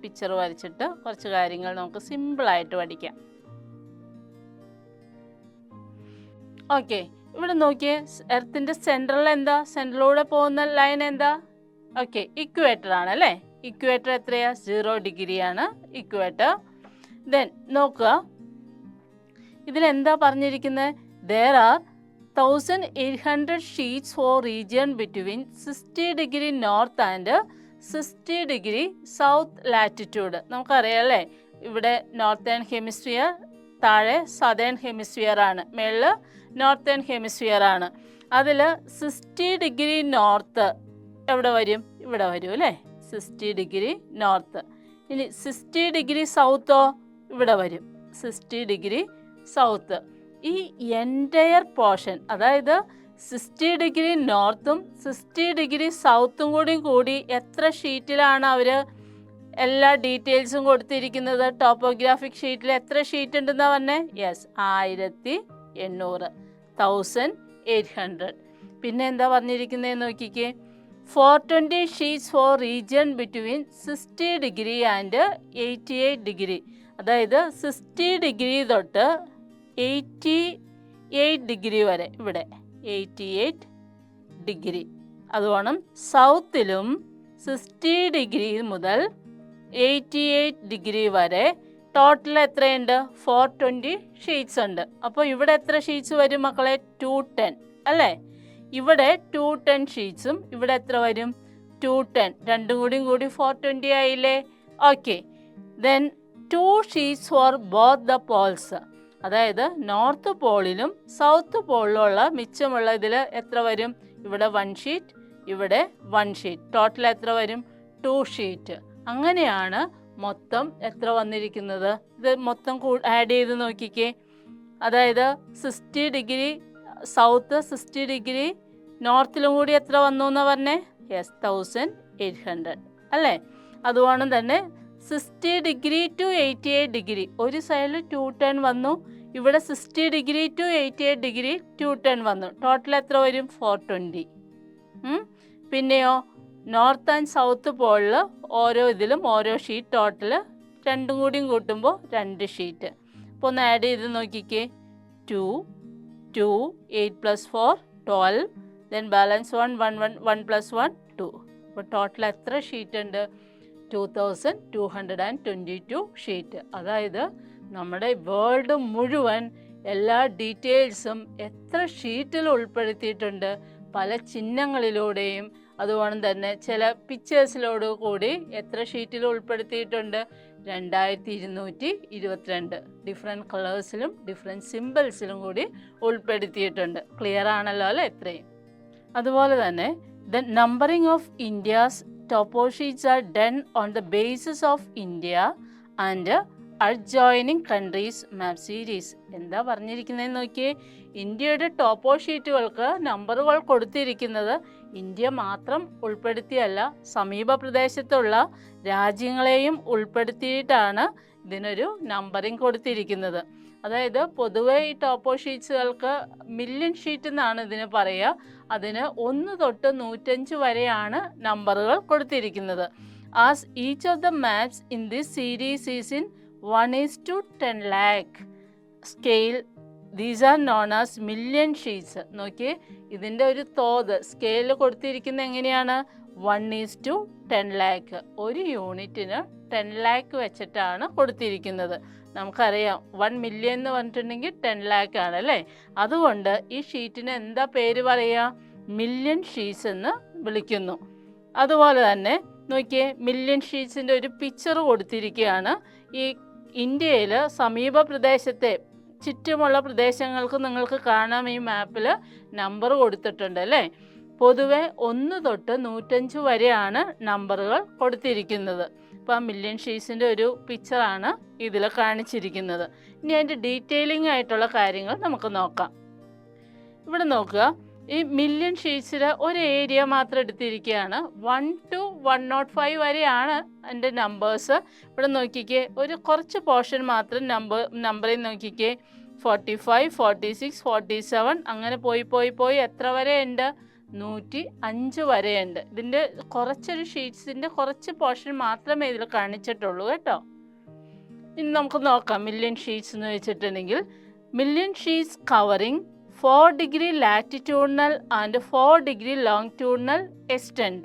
പിക്ചർ വരച്ചിട്ട് കുറച്ച് കാര്യങ്ങൾ നമുക്ക് സിമ്പിളായിട്ട് പഠിക്കാം. ഓക്കെ, ഇവിടെ നോക്കിയേ, എർത്തിൻ്റെ സെൻട്രൽ എന്താ? സെൻട്രലിലൂടെ പോകുന്ന ലൈൻ എന്താ? ഓക്കെ, ഇക്വേറ്റർ ആണ് അല്ലേ. ഇക്വേറ്റർ എത്രയാ? 0° ആണ് ഇക്വേറ്റർ. ദെൻ നോക്കുക, ഇതിലെന്താ പറഞ്ഞിരിക്കുന്നത്? There are 1800 sheets for region between 60° north and 60° south latitude. നമുക്കറിയാം അല്ലേ, ഇവിടെ നോർത്തേൺ ഹെമിസ്ഫിയർ, താഴെ സദേൺ ഹെമിസ്ഫിയർ ആണ്, മേളിൽ നോർത്തേൺ ഹെമിസ്ഫിയർ ആണ്. അതിൽ 60° നോർത്ത് എവിടെ വരും? ഇവിടെ വരും അല്ലേ, 60° നോർത്ത്. ഇനി 60° സൗത്തോ? ഇവിടെ വരും, 60° സൗത്ത്. ഈ എൻറ്റയർ പോർഷൻ, അതായത് 60° നോർത്തും 60° സൗത്തും കൂടി എത്ര ഷീറ്റിലാണ് അവർ എല്ലാ ഡീറ്റെയിൽസും കൊടുത്തിരിക്കുന്നത്? ടോപ്പോഗ്രാഫിക് ഷീറ്റിൽ എത്ര ഷീറ്റ് ഉണ്ടെന്നാണ് പറഞ്ഞത്? യെസ്, 1800, 1800. പിന്നെ എന്താ പറഞ്ഞിരിക്കുന്നതെന്ന് നോക്കിക്കേ, 420 sheets for region between 60° and 88°. അതായത് 60° തൊട്ട് 88° വരെ, ഇവിടെ 88°. അതുകൊണ്ട് സൗത്തിലും 60° മുതൽ 88° വരെ ടോട്ടൽ എത്രയുണ്ട്? 420 ഷീറ്റ്സ് ഉണ്ട്. അപ്പോൾ ഇവിടെ എത്ര ഷീറ്റ്സ് വരും മക്കളെ? 210 അല്ലേ. ഇവിടെ 210 ഷീറ്റ്സും ഇവിടെ എത്ര വരും? 210. രണ്ടും കൂടി 420 ആയില്ലേ. Okay, then 2 sheets for both the Paul's. അതായത് നോർത്ത് പോളിലും സൗത്ത് പോളിലുള്ള മിച്ചമുള്ള ഇതിൽ എത്ര വരും? ഇവിടെ 1 ഷീറ്റ്, ഇവിടെ 1 ഷീറ്റ്. ടോട്ടൽ എത്ര വരും? 2 ഷീറ്റ്. അങ്ങനെയാണ് മൊത്തം എത്ര വന്നിരിക്കുന്നത്. ഇത് മൊത്തം ആഡ് ചെയ്ത് നോക്കിക്കേ. അതായത് 60° സൗത്ത്, 60° നോർത്തിലും കൂടി എത്ര വന്നു എന്ന് പറഞ്ഞേ? യെസ്, 1800 അല്ലേ. അതുകൊണ്ട് തന്നെ 60° to 88°, ഒരു സൈഡിൽ 210 വന്നു, ഇവിടെ 60° to 88° 210 വന്നു. ടോട്ടൽ എത്ര വരും? 420. പിന്നെയോ നോർത്ത് ആൻഡ് സൗത്ത് പോളിൽ ഓരോ ഇതിലും ഓരോ ഷീറ്റ്, ടോട്ടൽ രണ്ടും കൂടിയും കൂട്ടുമ്പോൾ 2 ഷീറ്റ്. അപ്പോൾ ഒന്ന് ആഡ് ചെയ്ത് നോക്കിക്കേ. 2, 8 + 4 12, ദെൻ ബാലൻസ് 1 + 1 2. അപ്പോൾ ടോട്ടൽ എത്ര ഷീറ്റ് ഉണ്ട്? 2222 ഷീറ്റ്. അതായത് നമ്മുടെ വേൾഡ് മുഴുവൻ എല്ലാ ഡീറ്റെയിൽസും എത്ര ഷീറ്റിൽ ഉൾപ്പെടുത്തിയിട്ടുണ്ട്? പല ചിഹ്നങ്ങളിലൂടെയും അതുകൊണ്ട് തന്നെ ചില പിക്ചേഴ്സിലോട് കൂടി എത്ര ഷീറ്റിൽ ഉൾപ്പെടുത്തിയിട്ടുണ്ട്? 2222 ഡിഫറെൻറ്റ് കളേഴ്സിലും ഡിഫറെൻറ്റ് സിമ്പിൾസിലും കൂടി ഉൾപ്പെടുത്തിയിട്ടുണ്ട്. ക്ലിയർ ആണല്ലോ അല്ലേ ഇത്രയും? അതുപോലെ തന്നെ the numbering of India's topo sheets are done on the basis of India and adjoining countries map series. എന്താ പറഞ്ഞിരിക്കുന്നതെന്ന് നോക്കിയേ. ഇന്ത്യയുടെ ടോപ്പോ ഷീറ്റുകൾക്ക് നമ്പറുകൾ കൊടുത്തിരിക്കുന്നത് ഇന്ത്യ മാത്രം ഉൾപ്പെടുത്തിയല്ല, സമീപ പ്രദേശത്തുള്ള രാജ്യങ്ങളെയും ഉൾപ്പെടുത്തിയിട്ടാണ് ഇതിനൊരു നമ്പറിംഗ് കൊടുത്തിരിക്കുന്നത്. അതായത് പൊതുവെ ഈ ടോപ്പോ ഷീറ്റ്സുകൾക്ക് മില്യൺ ഷീറ്റ് എന്നാണ് ഇതിന് പറയുക. അതിന് 1 തൊട്ട് 105 വരെയാണ് നമ്പറുകൾ കൊടുത്തിരിക്കുന്നത്. As each of the maps in this series is in 1:10 lakh scale, these are known as million sheets. നോക്കിയേ, ഇതിൻ്റെ ഒരു തോത് സ്കെയിൽ കൊടുത്തിരിക്കുന്നത് എങ്ങനെയാണ്? 1:10 lakh. ഒരു യൂണിറ്റിന് 10 lakh വെച്ചിട്ടാണ് കൊടുത്തിരിക്കുന്നത്. നമുക്കറിയാം 1 million എന്ന് പറഞ്ഞിട്ടുണ്ടെങ്കിൽ 10 lakh ആണ് അല്ലേ? അതുകൊണ്ട് ഈ ഷീറ്റിന് എന്താ പേര് പറയുക? മില്യൺ ഷീറ്റ്സ് എന്ന് വിളിക്കുന്നു. അതുപോലെ തന്നെ നോക്കിയേ, മില്യൺ ഷീറ്റ്സിൻ്റെ ഒരു പിക്ചർ കൊടുത്തിരിക്കുകയാണ്. ഈ ഇന്ത്യയിൽ സമീപ പ്രദേശത്തെ ചുറ്റുമുള്ള പ്രദേശങ്ങൾക്ക് നിങ്ങൾക്ക് കാണാം ഈ മാപ്പിൽ നമ്പർ കൊടുത്തിട്ടുണ്ട് അല്ലേ? പൊതുവെ 1 തൊട്ട് 105 വരെയാണ് നമ്പറുകൾ കൊടുത്തിരിക്കുന്നത്. അപ്പോൾ ആ മില്യൺ ഷീറ്റ്സിൻ്റെ ഒരു പിക്ചറാണ് ഇതിൽ കാണിച്ചിരിക്കുന്നത്. ഇനി അതിൻ്റെ ഡീറ്റെയിലിംഗ് ആയിട്ടുള്ള കാര്യങ്ങൾ നമുക്ക് നോക്കാം. ഇവിടെ നോക്കുക, ഈ മില്യൺ ഷീറ്റ്സിൽ ഒരു ഏരിയ മാത്രം എടുത്തിരിക്കുകയാണ്. 1 to 105 വരെയാണ് അതിൻ്റെ നമ്പേഴ്സ്. ഇവിടെ നോക്കിക്കേ, ഒരു കുറച്ച് പോർഷൻ മാത്രം നമ്പറിൽ നോക്കിക്കേ. 45, 46, 47 അങ്ങനെ പോയി എത്ര വരെ ഉണ്ട്? 105 വരെയുണ്ട്. ഇതിൻ്റെ കുറച്ചൊരു ഷീറ്റ്സിൻ്റെ കുറച്ച് പോർഷൻ മാത്രമേ ഇതിൽ കാണിച്ചിട്ടുള്ളൂ കേട്ടോ. ഇനി നമുക്ക് നോക്കാം മില്യൺ ഷീറ്റ്സ് എന്ന് വെച്ചിട്ടുണ്ടെങ്കിൽ. Million sheets covering 4 degree latitudinal and 4 degree longitudinal extent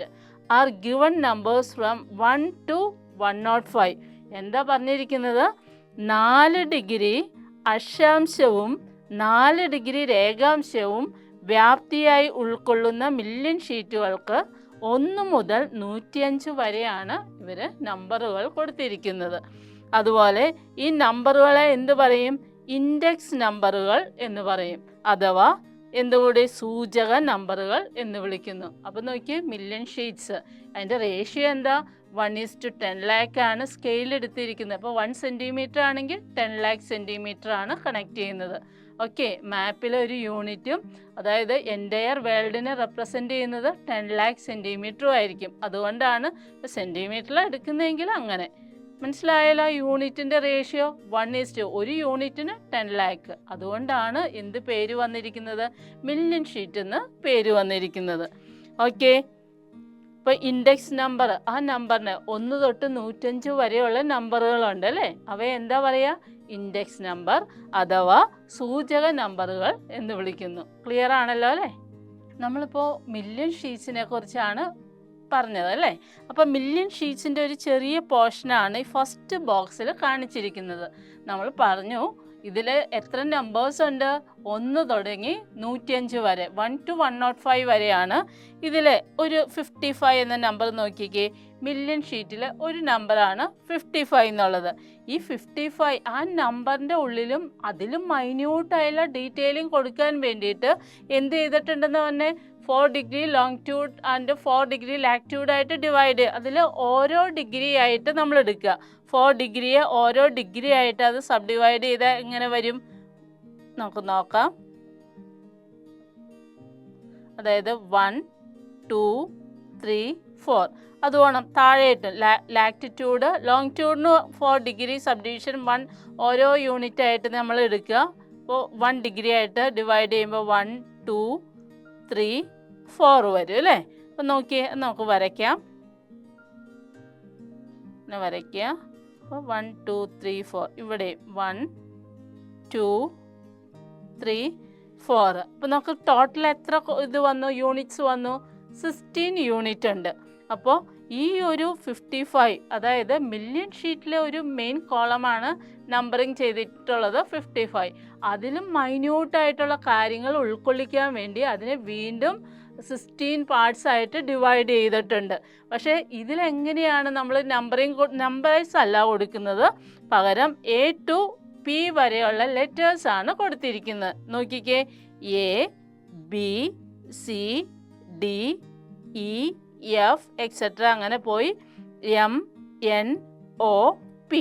are given numbers from 1 to 105. എന്താ പറഞ്ഞിരിക്കുന്നത്? 4 ഡിഗ്രി അക്ഷാംശവും 4 ഡിഗ്രി രേഖാംശവും വ്യാപ്തിയായി ഉൾക്കൊള്ളുന്ന മില്യൺ ഷീറ്റുകൾക്ക് 1 മുതൽ 105 വരെയാണ് ഇവർ നമ്പറുകൾ കൊടുത്തിരിക്കുന്നത്. അതുപോലെ ഈ നമ്പറുകളെ എന്ത് പറയും? ഇൻഡെക്സ് നമ്പറുകൾ എന്ന് പറയും, അഥവാ എന്തുകൂടി സൂചക നമ്പറുകൾ എന്ന് വിളിക്കുന്നു. അപ്പോൾ നോക്കിയേ, മില്യൺ ഷീറ്റ്സ് അതിൻ്റെ റേഷ്യോ എന്താ? 1:10 lakh ആണ് സ്കെയിൽ എടുത്തിരിക്കുന്നത്. അപ്പോൾ 1 centimeter ആണെങ്കിൽ 10 lakh centimeter ആണ് കണക്ട് ചെയ്യുന്നത്. ഓക്കെ, മാപ്പിലെ ഒരു യൂണിറ്റും അതായത് എൻ്റയർ വേൾഡിനെ റെപ്രസെൻ്റ് ചെയ്യുന്നത് 10 lakh centimeter ആയിരിക്കും. അതുകൊണ്ടാണ് സെൻറ്റിമീറ്ററിൽ എടുക്കുന്നതെങ്കിൽ അങ്ങനെ മനസ്സിലായല്ലോ. യൂണിറ്റിൻ്റെ റേഷ്യോ 1:, ഒരു യൂണിറ്റിന് 10 lakh. അതുകൊണ്ടാണ് എന്ത് പേര് വന്നിരിക്കുന്നത്? മില്യൺ ഷീറ്റ് എന്ന് പേര് വന്നിരിക്കുന്നത്. ഓക്കെ, ഇപ്പോൾ ഇൻഡെക്സ് നമ്പർ, ആ നമ്പറിന് 1 തൊട്ട് 105 വരെയുള്ള നമ്പറുകളുണ്ട് അല്ലേ? അവയെ എന്താ പറയുക? ഇൻഡെക്സ് നമ്പർ അഥവാ സൂചക നമ്പറുകൾ എന്ന് വിളിക്കുന്നു. ക്ലിയർ ആണല്ലോ അല്ലേ? നമ്മളിപ്പോൾ മില്യൺ ഷീറ്റ്സിനെ കുറിച്ചാണ് പറഞ്ഞത് അല്ലേ? അപ്പോൾ മില്യൺ ഷീറ്റ്സിൻ്റെ ഒരു ചെറിയ പോർഷനാണ് ഈ ഫസ്റ്റ് ബോക്സിൽ കാണിച്ചിരിക്കുന്നത്. നമ്മൾ പറഞ്ഞു ഇതിൽ എത്ര നമ്പേഴ്സ് ഉണ്ട്? 1 തുടങ്ങി 105 വരെ, 1 to 105 വരെയാണ്. ഇതിൽ ഒരു 55 എന്ന നമ്പർ നോക്കിക്കേ. മില്യൺ ഷീറ്റിൽ ഒരു നമ്പറാണ് 55 എന്നുള്ളത്. ഈ 55 ആ നമ്പറിൻ്റെ ഉള്ളിലും അതിലും മൈന്യൂട്ടായുള്ള ഡീറ്റെയിലിംഗ് കൊടുക്കാൻ വേണ്ടിയിട്ട് എന്ത് ചെയ്തിട്ടുണ്ടെന്ന് പറഞ്ഞേ? 4 degree longitude and 4 degree latitude ആയിട്ട് ഡിവൈഡ് ചെയ്യുക. അതിൽ ഓരോ ഡിഗ്രി ആയിട്ട് നമ്മൾ എടുക്കുക. 4 ഡിഗ്രിയെ ഓരോ ഡിഗ്രി ആയിട്ട് അത് സബ് ഡിവൈഡ് ചെയ്താൽ എങ്ങനെ വരും? നമുക്ക് നോക്കാം. അതായത് 1, 2, 3, 4 അത് വേണം താഴെയിട്ട്. ലാറ്റിറ്റ്യൂഡ് ലോങ്ങിറ്റ്യൂഡിന് 4 degree സബ് ഡിവിഷൻ 1 ഓരോ യൂണിറ്റ് ആയിട്ട് നമ്മൾ എടുക്കുക. അപ്പോൾ 1 ഡിഗ്രി ആയിട്ട് ഡിവൈഡ് ചെയ്യുമ്പോൾ 1, 2, 3, 4 വരും അല്ലേ? അപ്പം നോക്കിയേ, നമുക്ക് വരയ്ക്കാം. വരയ്ക്കുക. അപ്പോൾ 1, 2, 3, 4 ഇവിടെ 1, 2, 3, 4. അപ്പോൾ നമുക്ക് ടോട്ടൽ എത്ര ഇത് വന്നു? യൂണിറ്റ്സ് വന്നു 16 യൂണിറ്റ് ഉണ്ട്. അപ്പോൾ ഈ ഒരു 55 അതായത് മില്യൺ ഷീറ്റിലെ ഒരു മെയിൻ കോളമാണ് നമ്പറിങ് ചെയ്തിട്ടുള്ളത് 55. അതിലും മൈന്യൂട്ടായിട്ടുള്ള കാര്യങ്ങൾ ഉൾക്കൊള്ളിക്കാൻ വേണ്ടി അതിനെ വീണ്ടും 16 പാർട്സ് ആയിട്ട് ഡിവൈഡ് ചെയ്തിട്ടുണ്ട്. പക്ഷേ ഇതിലെങ്ങനെയാണ് നമ്മൾ നമ്പേഴ്സ് അല്ല കൊടുക്കുന്നത്, പകരം A to P വരെയുള്ള ലെറ്റേഴ്സാണ് കൊടുത്തിരിക്കുന്നത്. നോക്കിക്കേ, A, B, C, D, E, F etcetera അങ്ങനെ പോയി M, N, O, P.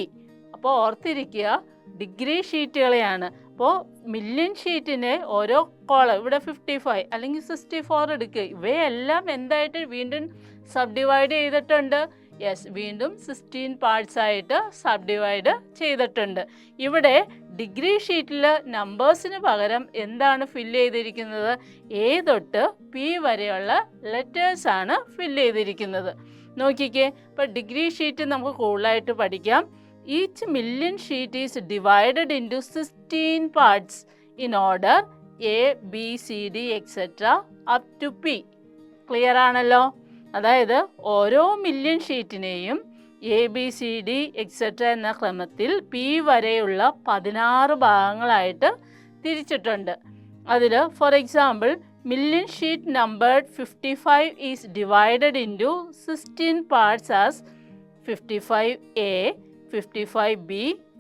അപ്പോൾ ഓർത്തിരിക്കുക, ഡിഗ്രി ഷീറ്റുകളെയാണ്. അപ്പോൾ മില്യൺ ഷീറ്റിന് ഓരോ കോളം ഇവിടെ 55 അല്ലെങ്കിൽ 64 എടുക്കുക. ഇവയെല്ലാം എന്തായിട്ട് വീണ്ടും സബ് ഡിവൈഡ് ചെയ്തിട്ടുണ്ട്. യെസ്, വീണ്ടും 16 പാർട്സ് ആയിട്ട് സബ് ഡിവൈഡ് ചെയ്തിട്ടുണ്ട്. ഇവിടെ ഡിഗ്രി ഷീറ്റിൽ നമ്പേഴ്സിന് പകരം എന്താണ് ഫില്ല് ചെയ്തിരിക്കുന്നത്? A തൊട്ട് P വരെയുള്ള ലെറ്റേഴ്സാണ് ഫില്ല് ചെയ്തിരിക്കുന്നത്. നോക്കിക്കേ, ഇപ്പോൾ ഡിഗ്രി ഷീറ്റ് നമുക്ക് കൂടുതലായിട്ട് പഠിക്കാം. Each million sheet is divided into 16 parts in order A, B, C, D, etc. up to P. Clear ആണല്ലോ? അതായത് ഓരോ million ഷീറ്റിനെയും A, B, C, D, etc. എന്ന ക്രമത്തിൽ P വരെയുള്ള 16 ഭാഗങ്ങളായിട്ട് തിരിച്ചിട്ടുണ്ട്. അതിൽ for example million sheet numbered 55 is divided into 16 parts as 55A, 55B,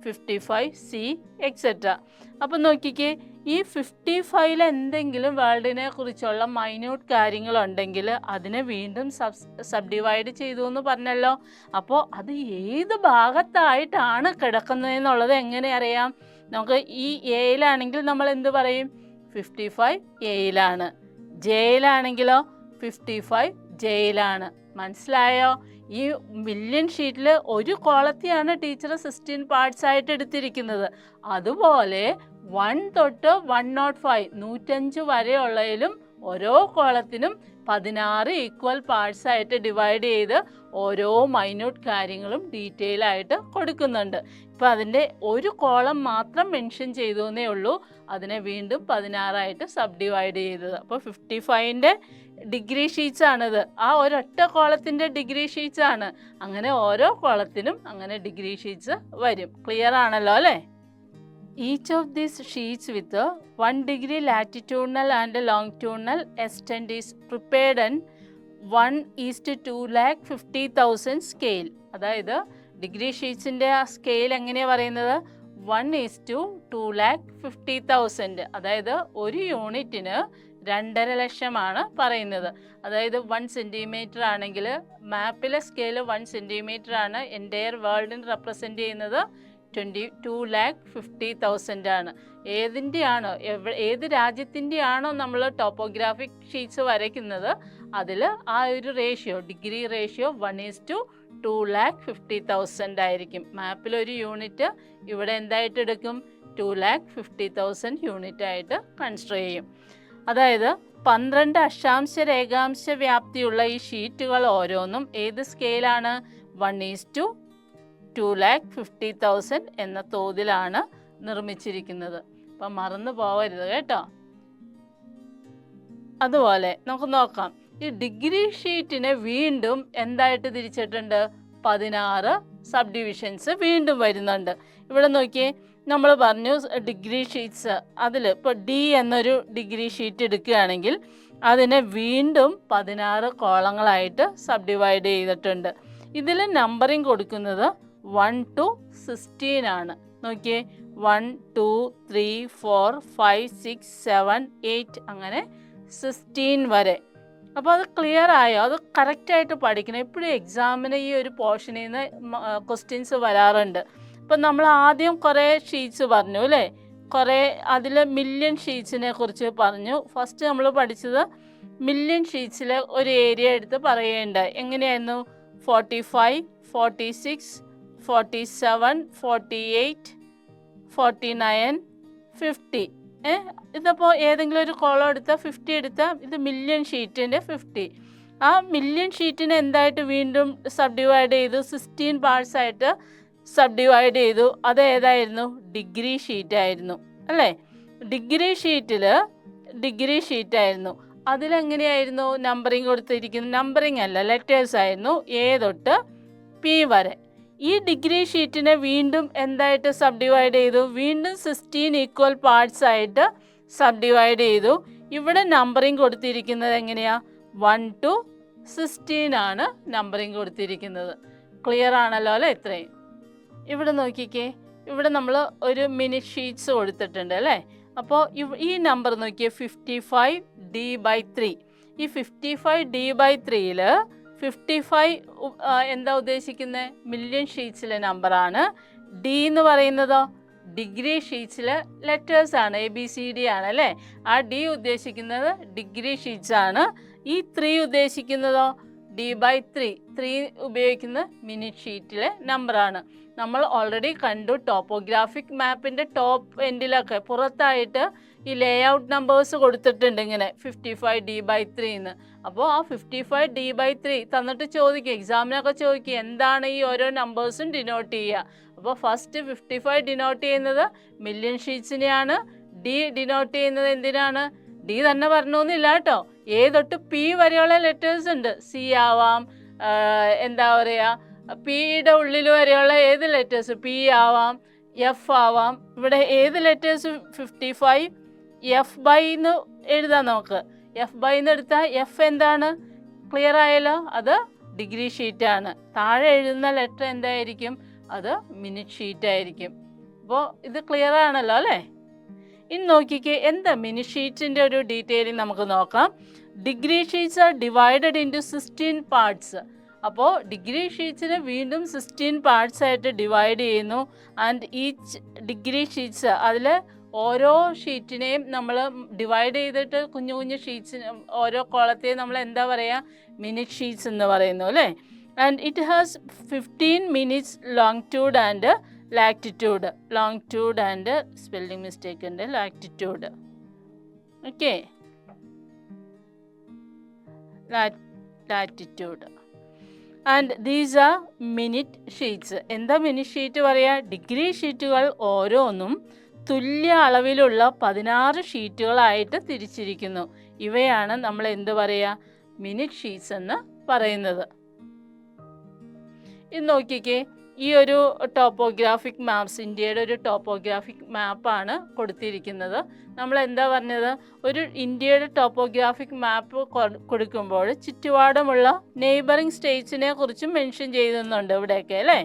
55C, etcetera. അപ്പം നോക്കിക്കേ, ഈ 55ൽ എന്തെങ്കിലും വേൾഡിനെ കുറിച്ചുള്ള മൈന്യൂട്ട് കാര്യങ്ങളുണ്ടെങ്കിൽ അതിനെ വീണ്ടും സബ് ഡിവൈഡ് ചെയ്തു എന്ന് പറഞ്ഞല്ലോ. അപ്പോൾ അത് ഏത് ഭാഗത്തായിട്ടാണ് കിടക്കുന്നതെന്നുള്ളത് എങ്ങനെ അറിയാം? നമുക്ക് ഈ എയിലാണെങ്കിൽ നമ്മൾ എന്ത് പറയും? 55 എയിലാണ്. ജെയിലാണെങ്കിലോ 55 ജെയിലാണ്. മനസ്സിലായോ? ഈ മില്യൺ ഷീറ്റിൽ ഒരു കോളത്തെയാണ് ടീച്ചർ 16 പാർട്സ് ആയിട്ട് എടുത്തിരിക്കുന്നത്. അതുപോലെ 1 തൊട്ട് 105 105 വരെയുള്ളതിലും ഓരോ കോളത്തിനും 16 ഈക്വൽ പാർട്സ് ആയിട്ട് ഡിവൈഡ് ചെയ്ത് ഓരോ മൈന്യൂട്ട് കാര്യങ്ങളും ഡീറ്റെയിൽ ആയിട്ട് കൊടുക്കുന്നുണ്ട്. ഇപ്പം അതിൻ്റെ ഒരു കോളം മാത്രം മെൻഷൻ ചെയ്തു എന്നേ ഉള്ളൂ, അതിനെ വീണ്ടും 16 സബ് ഡിവൈഡ് ചെയ്തത്. അപ്പോൾ 55ൻ്റെ ഡിഗ്രി ഷീറ്റ്സ് ആണിത്. ആ ഒരൊറ്റ കോളത്തിൻ്റെ ഡിഗ്രി ഷീറ്റ്സ് ആണ്. അങ്ങനെ ഓരോ കോളത്തിനും അങ്ങനെ ഡിഗ്രി ഷീറ്റ്സ് വരും. ക്ലിയർ ആണല്ലോ അല്ലേ? Each of these sheets with 1 degree latitudinal and longitudinal extent is prepared and 1:250,000 scale. അതായത് ഡിഗ്രി ഷീറ്റ്സിൻ്റെ ആ സ്കെയിൽ എങ്ങനെയാണ് പറയുന്നത്? 1:250,000. അതായത് ഒരു യൂണിറ്റിന് 2.5 ലക്ഷമാണ് പറയുന്നത്. അതായത് 1 സെൻറ്റിമീറ്റർ ആണെങ്കിൽ മാപ്പിലെ സ്കെയിൽ 1 സെൻറ്റിമീറ്റർ ആണ്. എൻ്റയർ വേൾഡിന് റെപ്രസെൻ്റ് ചെയ്യുന്നത് 22,50,000 ആണ്. ഏതിൻ്റെയാണോ ഏത് രാജ്യത്തിൻ്റെയാണോ നമ്മൾ ടോപ്പോഗ്രാഫിക് ഷീറ്റ്സ് വരയ്ക്കുന്നത് അതിൽ ആ ഒരു റേഷ്യോ ഡിഗ്രി റേഷ്യോ 1:250,000 ആയിരിക്കും. മാപ്പിലൊരു യൂണിറ്റ് ഇവിടെ എന്തായിട്ട് എടുക്കും? 250,000 യൂണിറ്റ് ആയിട്ട് കൺസിഡർ ചെയ്യും. അതായത് 12 അക്ഷാംശ രേഖാംശ വ്യാപ്തിയുള്ള ഈ ഷീറ്റുകൾ ഓരോന്നും ഏത് സ്കെയിലാണ്? 1:250,000 എന്ന തോതിലാണ് നിർമ്മിച്ചിരിക്കുന്നത്. അപ്പം മറന്നു പോവരുത് കേട്ടോ. അതുപോലെ നമുക്ക് നോക്കാം, ഈ ഡിഗ്രി ഷീറ്റിനെ വീണ്ടും എന്തായിട്ട് തിരിച്ചിട്ടുണ്ട്? 16 സബ് ഡിവിഷൻസ് വീണ്ടും വരുന്നുണ്ട്. ഇവിടെ നോക്കിയേ, നമ്മൾ പറഞ്ഞു ഡിഗ്രി ഷീറ്റ്സ്, അതിൽ ഇപ്പോൾ D എന്നൊരു ഡിഗ്രി ഷീറ്റ് എടുക്കുകയാണെങ്കിൽ അതിനെ വീണ്ടും 16 കോളങ്ങളായിട്ട് സബ് ഡിവൈഡ് ചെയ്തിട്ടുണ്ട്. ഇതിൽ നമ്പറിങ് കൊടുക്കുന്നത് 1 to 16 ആണ്. നോക്കിയേ, 1, 2, 3, 4, 5, 6, 7, 8 അങ്ങനെ 16 വരെ. അപ്പോൾ അത് ക്ലിയർ ആയോ? അത് കറക്റ്റായിട്ട് പഠിക്കണം. എപ്പോഴും എക്സാമിന് ഈ ഒരു പോർഷനിൽ നിന്ന് ക്വസ്റ്റ്യൻസ് വരാറുണ്ട്. ഇപ്പം നമ്മൾ ആദ്യം കുറേ ഷീറ്റ്സ് പറഞ്ഞു അല്ലേ? കുറേ അതിൽ മില്യൺ ഷീറ്റ്സിനെ കുറിച്ച് പറഞ്ഞു. ഫസ്റ്റ് നമ്മൾ പഠിച്ചത് മില്യൺ ഷീറ്റ്സിലെ ഒരു ഏരിയ എടുത്ത് പറയുകയുണ്ടായി. എങ്ങനെയായിരുന്നു? 45, 46, 47, 48, 49, 50. ഇതിപ്പോൾ ഏതെങ്കിലും ഒരു കോളം എടുത്താൽ 50 എടുത്താൽ ഇത് മില്യൺ ഷീറ്റിൻ്റെ 50. ആ മില്യൺ ഷീറ്റിനെ എന്തായിട്ട് വീണ്ടും സബ് ഡിവൈഡ് ചെയ്തു? 16 പാർട്സ് ആയിട്ട് സബ് ഡിവൈഡ് ചെയ്തു. അത് ഏതായിരുന്നു? ഡിഗ്രി ഷീറ്റായിരുന്നു അല്ലേ? ഡിഗ്രി ഷീറ്റായിരുന്നു. അതിലെങ്ങനെയായിരുന്നു നമ്പറിങ് കൊടുത്തിരിക്കുന്നത്? നമ്പറിങ് അല്ല, ലെറ്റേഴ്സ് ആയിരുന്നു, A തൊട്ട് P വരെ. ഈ ഡിഗ്രി ഷീറ്റിനെ വീണ്ടും എന്തായിട്ട് സബ് ഡിവൈഡ് ചെയ്തു? വീണ്ടും 16 ഈക്വൽ പാർട്സ് ആയിട്ട് സബ് ഡിവൈഡ് ചെയ്തു. ഇവിടെ നമ്പറിങ് കൊടുത്തിരിക്കുന്നത് എങ്ങനെയാ? 1 to 16 ആണ് നമ്പറിങ് കൊടുത്തിരിക്കുന്നത്. ക്ലിയർ ആണല്ലോ അല്ലേ? ഇത്രയും. ഇവിടെ നോക്കിക്കേ, ഇവിടെ നമ്മൾ ഒരു മിനിറ്റ് ഷീറ്റ്സ് കൊടുത്തിട്ടുണ്ട് അല്ലേ? അപ്പോൾ ഈ നമ്പർ നോക്കിയേ, 55D/3. ഈ 55D/3യിൽ 55 എന്താ ഉദ്ദേശിക്കുന്നത്? മില്യൺ ഷീറ്റ്സിലെ നമ്പറാണ്. ഡി എന്ന് പറയുന്നതോ ഡിഗ്രി ഷീറ്റ്സിലെ ലെറ്റേഴ്സ് ആണ്, ABCD ആണ് അല്ലേ? ആ ഡി ഉദ്ദേശിക്കുന്നത് ഡിഗ്രി ഷീറ്റ്സ് ആണ്. ഈ 3 ഉദ്ദേശിക്കുന്നതോ D/3. 3 ഉപയോഗിക്കുന്ന മിനിറ്റ് ഷീറ്റിലെ നമ്പറാണ്. നമ്മൾ ഓൾറെഡി കണ്ടു, ടോപ്പോഗ്രാഫിക് മാപ്പിൻ്റെ ടോപ്പ് എൻഡിലൊക്കെ പുറത്തായിട്ട് ഈ ലേ ഔട്ട് നമ്പേഴ്സ് കൊടുത്തിട്ടുണ്ട് ഇങ്ങനെ 55D/3 എന്ന്. അപ്പോൾ ആ 55D/3 തന്നിട്ട് ചോദിക്കുക, എക്സാമിനൊക്കെ ചോദിക്കുക എന്താണ് ഈ ഓരോ നമ്പേഴ്സും ഡിനോട്ട് ചെയ്യുക. അപ്പോൾ ഫസ്റ്റ് 55 ഡിനോട്ട് ചെയ്യുന്നത് മില്യൺ ഷീറ്റ്സിനെയാണ്. ഡി ഡിനോട്ട് ചെയ്യുന്നത് എന്തിനാണ്? ഡി തന്നെ പറഞ്ഞൊന്നുമില്ല കേട്ടോ, എ തൊട്ട് പി വരെയുള്ള ലെറ്റേഴ്സ് ഉണ്ട്. സി ആവാം, എന്താ പറയുക, പിയുടെ ഉള്ളിൽ വരെയുള്ള ഏത് ലെറ്റേഴ്സ്, പി ആവാം, എഫ് ആവാം. ഇവിടെ ഏത് ലെറ്റേഴ്സ് 55 F/, എന്ന് എഴുതാം നമുക്ക്. F/, എന്ന് എടുത്താൽ എഫ് എന്താണ്? ക്ലിയർ ആയല്ലോ, അത് ഡിഗ്രി ഷീറ്റാണ്. താഴെ എഴുതുന്ന ലെറ്റർ എന്തായിരിക്കും? അത് മിനിറ്റ് ഷീറ്റ് ആയിരിക്കും. അപ്പോൾ ഇത് ക്ലിയർ ആണല്ലോ അല്ലേ? ഇനി നോക്കിക്കേ, എന്താ മിനിറ്റ് ഷീറ്റിൻ്റെ ഒരു ഡീറ്റെയിലിംഗ് നമുക്ക് നോക്കാം. Degree sheets R divided into 16 parts. അപ്പോൾ ഡിഗ്രി ഷീറ്റ്സിനെ വീണ്ടും 16 പാർട്സ് ആയിട്ട് ഡിവൈഡ് ചെയ്യുന്നു. ആൻഡ് ഈച്ച് ഡിഗ്രി ഷീറ്റ്സ്, അതിൽ ഓരോ ഷീറ്റിനെയും നമ്മൾ ഡിവൈഡ് ചെയ്തിട്ട് കുഞ്ഞു കുഞ്ഞു ഷീറ്റ്സിന് ഓരോ കോളത്തെയും നമ്മൾ എന്താ പറയുക? മിനിറ്റ് ഷീറ്റ്സ് എന്ന് പറയുന്നു അല്ലേ? And it has 15 minutes longitude and latitude. Longitude and spelling mistake ഉണ്ട്, latitude. Okay, latitude. And these are minute sheets. എന്താ മിനിറ്റ് ഷീറ്റ് പറയുക? ഡിഗ്രി ഷീറ്റുകൾ ഓരോന്നും തുല്യ അളവിലുള്ള 16 ഷീറ്റുകളായിട്ട് തിരിച്ചിരിക്കുന്നു. ഇവയാണ് നമ്മൾ എന്ത് പറയുക? മിനിറ്റ് ഷീറ്റ്സ് എന്ന് പറയുന്നത്. ഇത് നോക്കിക്കേ, ഈ ഒരു ടോപ്പോഗ്രാഫിക് മാപ്സ്, ഇന്ത്യയുടെ ഒരു ടോപ്പോഗ്രാഫിക് മാപ്പാണ് കൊടുത്തിരിക്കുന്നത്. നമ്മൾ എന്താ പറഞ്ഞത്? ഒരു ഇന്ത്യയുടെ ടോപ്പോഗ്രാഫിക് മാപ്പ് കൊടുക്കുമ്പോൾ ചുറ്റുപാടുമുള്ള നെയ്ബറിങ് സ്റ്റേറ്റ്സിനെ കുറിച്ചും മെൻഷൻ ചെയ്യുന്നുണ്ട് ഇവിടെയൊക്കെ അല്ലേ?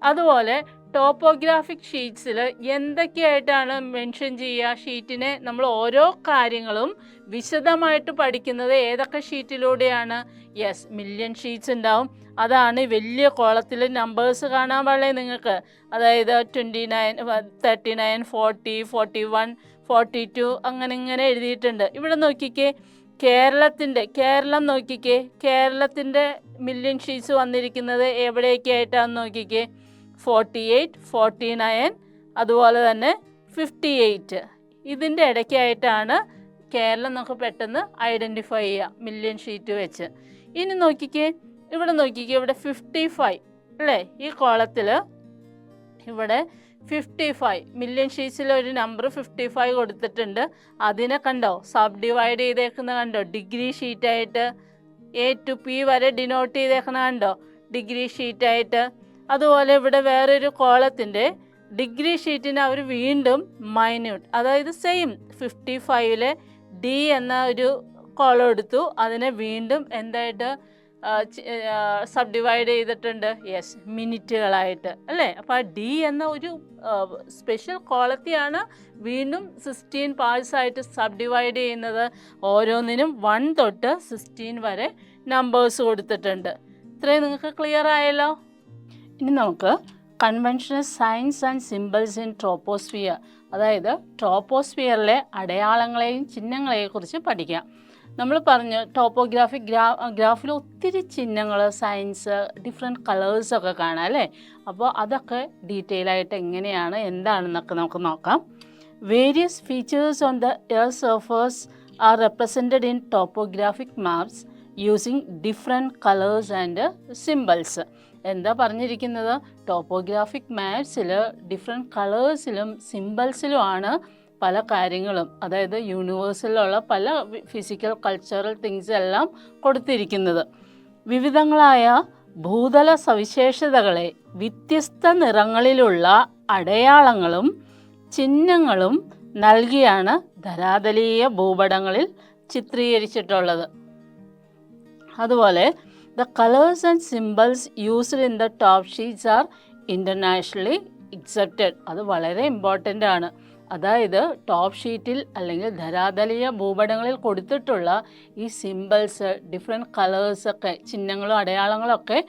അതുപോലെ ടോപ്പോഗ്രാഫിക് ഷീറ്റ്സിൽ എന്തൊക്കെയായിട്ടാണ് മെൻഷൻ ചെയ്യുക? ഷീറ്റിനെ നമ്മൾ ഓരോ കാര്യങ്ങളും വിശദമായിട്ട് പഠിക്കുന്നത് ഏതൊക്കെ ഷീറ്റിലൂടെയാണ്? യെസ്, മില്യൺ ഷീറ്റ്സ് ഉണ്ടാവും. അതാണ് വലിയ കോളത്തിൽ നമ്പേഴ്സ് കാണാൻ പാടില്ലേ നിങ്ങൾക്ക്? അതായത് 29, 39, 40, 41, 42 അങ്ങനെ ഇങ്ങനെ എഴുതിയിട്ടുണ്ട്. ഇവിടെ നോക്കിക്കേ, കേരളം നോക്കിക്കേ, കേരളത്തിൻ്റെ മില്യൺ ഷീറ്റ്സ് വന്നിരിക്കുന്നത് എവിടെയൊക്കെയായിട്ടാണെന്ന് നോക്കിക്കേ. 48, 49, അതുപോലെ തന്നെ 58. ഇതിൻ്റെ ഇടയ്ക്കായിട്ടാണ് കേരളം നമുക്ക് പെട്ടെന്ന് ഐഡൻറ്റിഫൈ ചെയ്യുക മില്യൺ ഷീറ്റ് വെച്ച്. ഇനി നോക്കിക്കേ, ഇവിടെ നോക്കിക്കേ, ഇവിടെ 55 അല്ലേ? ഈ കോളത്തിൽ ഇവിടെ 55 മില്യൺ ഷീറ്റ്സിൽ ഒരു നമ്പർ 55 കൊടുത്തിട്ടുണ്ട്. അതിനെ കണ്ടോ? സബ് ഡിവൈഡ് ചെയ്തേക്കുന്നത് കണ്ടോ? ഡിഗ്രി ഷീറ്റായിട്ട് A to P വരെ ഡിനോട്ട് ചെയ്തേക്കുന്നത് കണ്ടോ? ഡിഗ്രി ഷീറ്റായിട്ട്. അതുപോലെ ഇവിടെ വേറൊരു കോളത്തിൻ്റെ ഡിഗ്രി ഷീറ്റിന് അവർ വീണ്ടും മൈന്യൂട്ട്, അതായത് സെയിം 55-ലെ ഡി എന്ന ഒരു കോളം എടുത്തു. അതിനെ വീണ്ടും എന്തായിട്ട് സബ് ഡിവൈഡ് ചെയ്തിട്ടുണ്ട്? യെസ്, മിനിറ്റുകളായിട്ട് അല്ലേ? അപ്പോൾ ആ ഡി എന്ന ഒരു സ്പെഷ്യൽ കോളത്തെയാണ് വീണ്ടും 16 പാർട്സ് ആയിട്ട് സബ് ഡിവൈഡ് ചെയ്യുന്നത്. ഓരോന്നിനും 1 തൊട്ട് 16 വരെ നമ്പേഴ്സ് കൊടുത്തിട്ടുണ്ട്. ഇത്രയും നിങ്ങൾക്ക് ക്ലിയർ ആയല്ലോ? ഇനി നമുക്ക് conventional signs and symbols in troposphere, അതായത് ട്രോപ്പോസ്ഫിയറിലെ അടയാളങ്ങളെയും ചിഹ്നങ്ങളെയും കുറിച്ച് പഠിക്കാം. നമ്മൾ പറഞ്ഞു ടോപ്പോഗ്രാഫിക് ഗ്രാഫിൽ ഒത്തിരി ചിഹ്നങ്ങൾ, സയൻസ്, ഡിഫറെൻറ്റ് കളേഴ്സൊക്കെ കാണാം അല്ലേ? അപ്പോൾ അതൊക്കെ ഡീറ്റെയിൽ ആയിട്ട് എങ്ങനെയാണ് എന്താണെന്നൊക്കെ നമുക്ക് നോക്കാം. Various features on the air surface R represented in topographic maps using different colours and symbols. എന്താ പറഞ്ഞിരിക്കുന്നത്? ടോപ്പോഗ്രാഫിക് മാപ്സിൽ ഡിഫറെൻറ്റ് കളേഴ്സിലും സിംബൽസിലുമാണ് പല കാര്യങ്ങളും, അതായത് യൂണിവേഴ്സിലുള്ള പല ഫിസിക്കൽ കൾച്ചറൽ തിങ്സ് എല്ലാം കൊടുത്തിരിക്കുന്നത്. വിവിധങ്ങളായ ഭൂതല സവിശേഷതകളെ വ്യത്യസ്ത നിറങ്ങളിലുള്ള അടയാളങ്ങളും ചിഹ്നങ്ങളും നൽകിയാണ് ധരാതലീയ ഭൂപടങ്ങളിൽ ചിത്രീകരിച്ചിട്ടുള്ളത്. അതുപോലെ the colours and symbols used in the top sheets R internationally accepted. അത് വളരെ ഇമ്പോർട്ടൻ്റ് ആണ്. അതായത് ടോപ്പ് ഷീറ്റിൽ അല്ലെങ്കിൽ ധരാതലീയ ഭൂപടങ്ങളിൽ കൊടുത്തിട്ടുള്ള ഈ സിംബൽസ്, ഡിഫറെൻറ്റ് കളേഴ്സൊക്കെ, ചിഹ്നങ്ങളും അടയാളങ്ങളൊക്കെ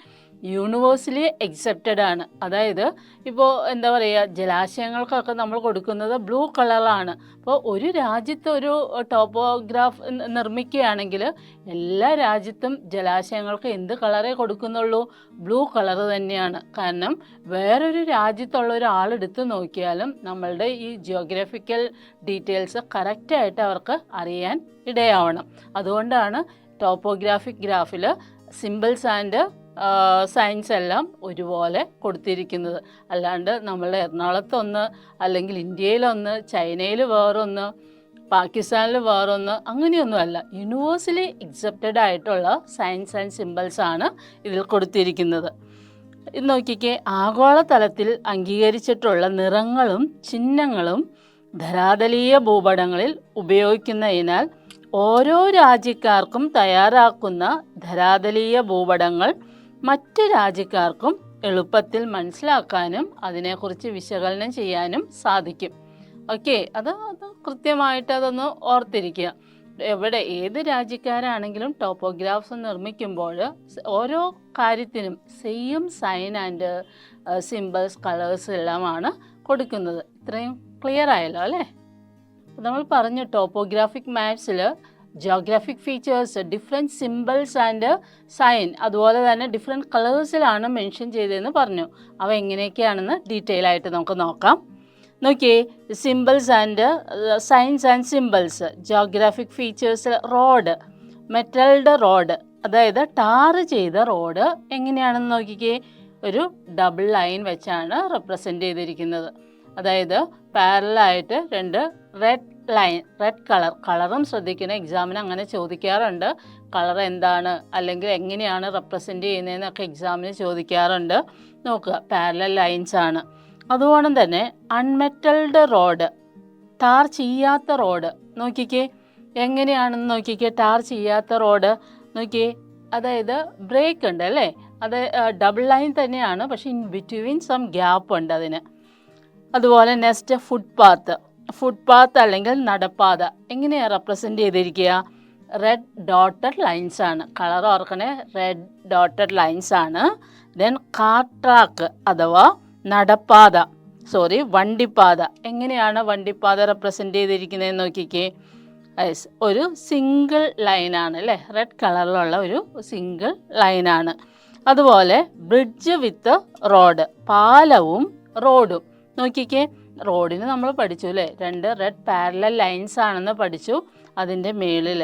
യൂണിവേഴ്സലി അക്സെപ്റ്റഡ് ആണ്. അതായത് ഇപ്പോൾ എന്താ പറയുക, ജലാശയങ്ങൾക്കൊക്കെ നമ്മൾ കൊടുക്കുന്നത് ബ്ലൂ കളറാണ്. അപ്പോൾ ഒരു രാജ്യത്ത് ഒരു ടോപ്പോഗ്രാഫ് നിർമ്മിക്കുകയാണെങ്കിൽ എല്ലാ രാജ്യത്തും ജലാശയങ്ങൾക്ക് എന്ത് കളറേ കൊടുക്കുന്നുള്ളൂ? ബ്ലൂ കളർ തന്നെയാണ്. കാരണം വേറൊരു രാജ്യത്തുള്ള ഒരാളെടുത്ത് നോക്കിയാലും നമ്മളുടെ ഈ ജിയോഗ്രഫിക്കൽ ഡീറ്റെയിൽസ് കറക്റ്റായിട്ട് അവർക്ക് അറിയാൻ ഇടയാവണം. അതുകൊണ്ടാണ് ടോപ്പോഗ്രാഫിക് ഗ്രാഫിൽ സിംബൽസ് ആൻഡ് സയൻസ് എല്ലാം ഒരുപോലെ കൊടുത്തിരിക്കുന്നത്. അല്ലാണ്ട് നമ്മൾ എറണാകുളത്തൊന്ന്, അല്ലെങ്കിൽ ഇന്ത്യയിലൊന്ന്, ചൈനയിൽ വേറൊന്ന്, പാകിസ്ഥാനിൽ വേറൊന്ന്, അങ്ങനെയൊന്നുമല്ല. യൂണിവേഴ്സലി അക്സെപ്റ്റഡ് ആയിട്ടുള്ള സയൻസ് ആൻഡ് സിംബൽസ് ആണ് ഇതിൽ കൊടുത്തിരിക്കുന്നത്. ഇത് നോക്കിക്കേ, ആഗോളതലത്തിൽ അംഗീകരിച്ചിട്ടുള്ള നിറങ്ങളും ചിഹ്നങ്ങളും ധരാതലീയ ഭൂപടങ്ങളിൽ ഉപയോഗിക്കുന്നതിനാൽ ഓരോ രാജ്യക്കാർക്കും തയ്യാറാക്കുന്ന ധരാതലീയ ഭൂപടങ്ങൾ മറ്റ് രാജ്യക്കാർക്കും എളുപ്പത്തിൽ മനസ്സിലാക്കാനും അതിനെക്കുറിച്ച് വിശകലനം ചെയ്യാനും സാധിക്കും. ഓക്കെ, അത് കൃത്യമായിട്ട് അതൊന്ന് ഓർത്തിരിക്കുക. ഏത് രാജ്യക്കാരാണെങ്കിലും ടോപ്പോഗ്രാഫ്സ് നിർമ്മിക്കുമ്പോൾ ഓരോ കാര്യത്തിനും same sign and symbols, colours എല്ലാമാണ് കൊടുക്കുന്നത്. ഇത്രയും ക്ലിയർ ആയല്ലോ അല്ലേ? നമ്മൾ പറഞ്ഞു ടോപ്പോഗ്രാഫിക് മാപ്സിൽ geographic features, different symbols and sign, അതുപോലെ തന്നെ ഡിഫറെൻറ്റ് കളേഴ്സിലാണ് മെൻഷൻ ചെയ്തതെന്ന് പറഞ്ഞു. അവ എങ്ങനെയൊക്കെയാണെന്ന് ഡീറ്റെയിൽ ആയിട്ട് നമുക്ക് നോക്കാം. നോക്കിയേ, symbols and signs and symbols. Geographic ഫീച്ചേഴ്സിൽ റോഡ്, മെറ്റൽഡ് റോഡ്, അതായത് ടാർ ചെയ്ത റോഡ് എങ്ങനെയാണെന്ന് നോക്കിക്കേ. ഒരു ഡബിൾ ലൈൻ വെച്ചാണ് റെപ്രസെൻ്റ് ചെയ്തിരിക്കുന്നത്. അതായത് പാരലായിട്ട് രണ്ട് റെഡ് ലൈൻ, റെഡ് കളറും ശ്രദ്ധിക്കണം, എക്സാമിന് അങ്ങനെ ചോദിക്കാറുണ്ട്. കളർ എന്താണ് അല്ലെങ്കിൽ എങ്ങനെയാണ് റെപ്രസെൻ്റ് ചെയ്യുന്നതെന്നൊക്കെ എക്സാമിന് ചോദിക്കാറുണ്ട്. നോക്കുക, പാരലൽ ലൈൻസ് ആണ്. അതുപോലെ തന്നെ അൺമെറ്റൽഡ് റോഡ്, ടാർ ചെയ്യാത്ത റോഡ്. നോക്കിക്കേ എങ്ങനെയാണെന്ന് നോക്കിക്കേ. ടാർ ചെയ്യാത്ത റോഡ് നോക്കിയേ, അതായത് ബ്രേക്ക് ഉണ്ട് അല്ലേ, അത് ഡബിൾ ലൈൻ തന്നെയാണ്, പക്ഷേ ഇൻ ബിറ്റ്വീൻ സം ഗ്യാപ്പ് ഉണ്ട് അതിന്. അതുപോലെ നെക്സ്റ്റ് ഫുട്പാത്ത് അല്ലെങ്കിൽ നടപ്പാത എങ്ങനെയാണ് റെപ്രസെൻ്റ് ചെയ്തിരിക്കുക? റെഡ് ഡോട്ടഡ് ലൈൻസ് ആണ്. കളർ ഓർക്കണേ, റെഡ് ഡോട്ടഡ് ലൈൻസ് ആണ്. ദെൻ കാർ ട്രാക്ക് അഥവാ വണ്ടിപ്പാത. എങ്ങനെയാണ് വണ്ടിപ്പാത റെപ്രസെൻ്റ് ചെയ്തിരിക്കുന്നതെന്ന് നോക്കിക്കേ. ഒരു സിംഗിൾ ലൈനാണ് അല്ലേ, റെഡ് കളറിലുള്ള ഒരു സിംഗിൾ ലൈനാണ്. അതുപോലെ ബ്രിഡ്ജ് വിത്ത് റോഡ്, പാലവും റോഡും. നോക്കിക്കേ, റോഡിന് നമ്മൾ പഠിച്ചു അല്ലേ, രണ്ട് റെഡ് പാരലൽ ലൈൻസ് ആണെന്ന് പഠിച്ചു. അതിൻ്റെ മേളിൽ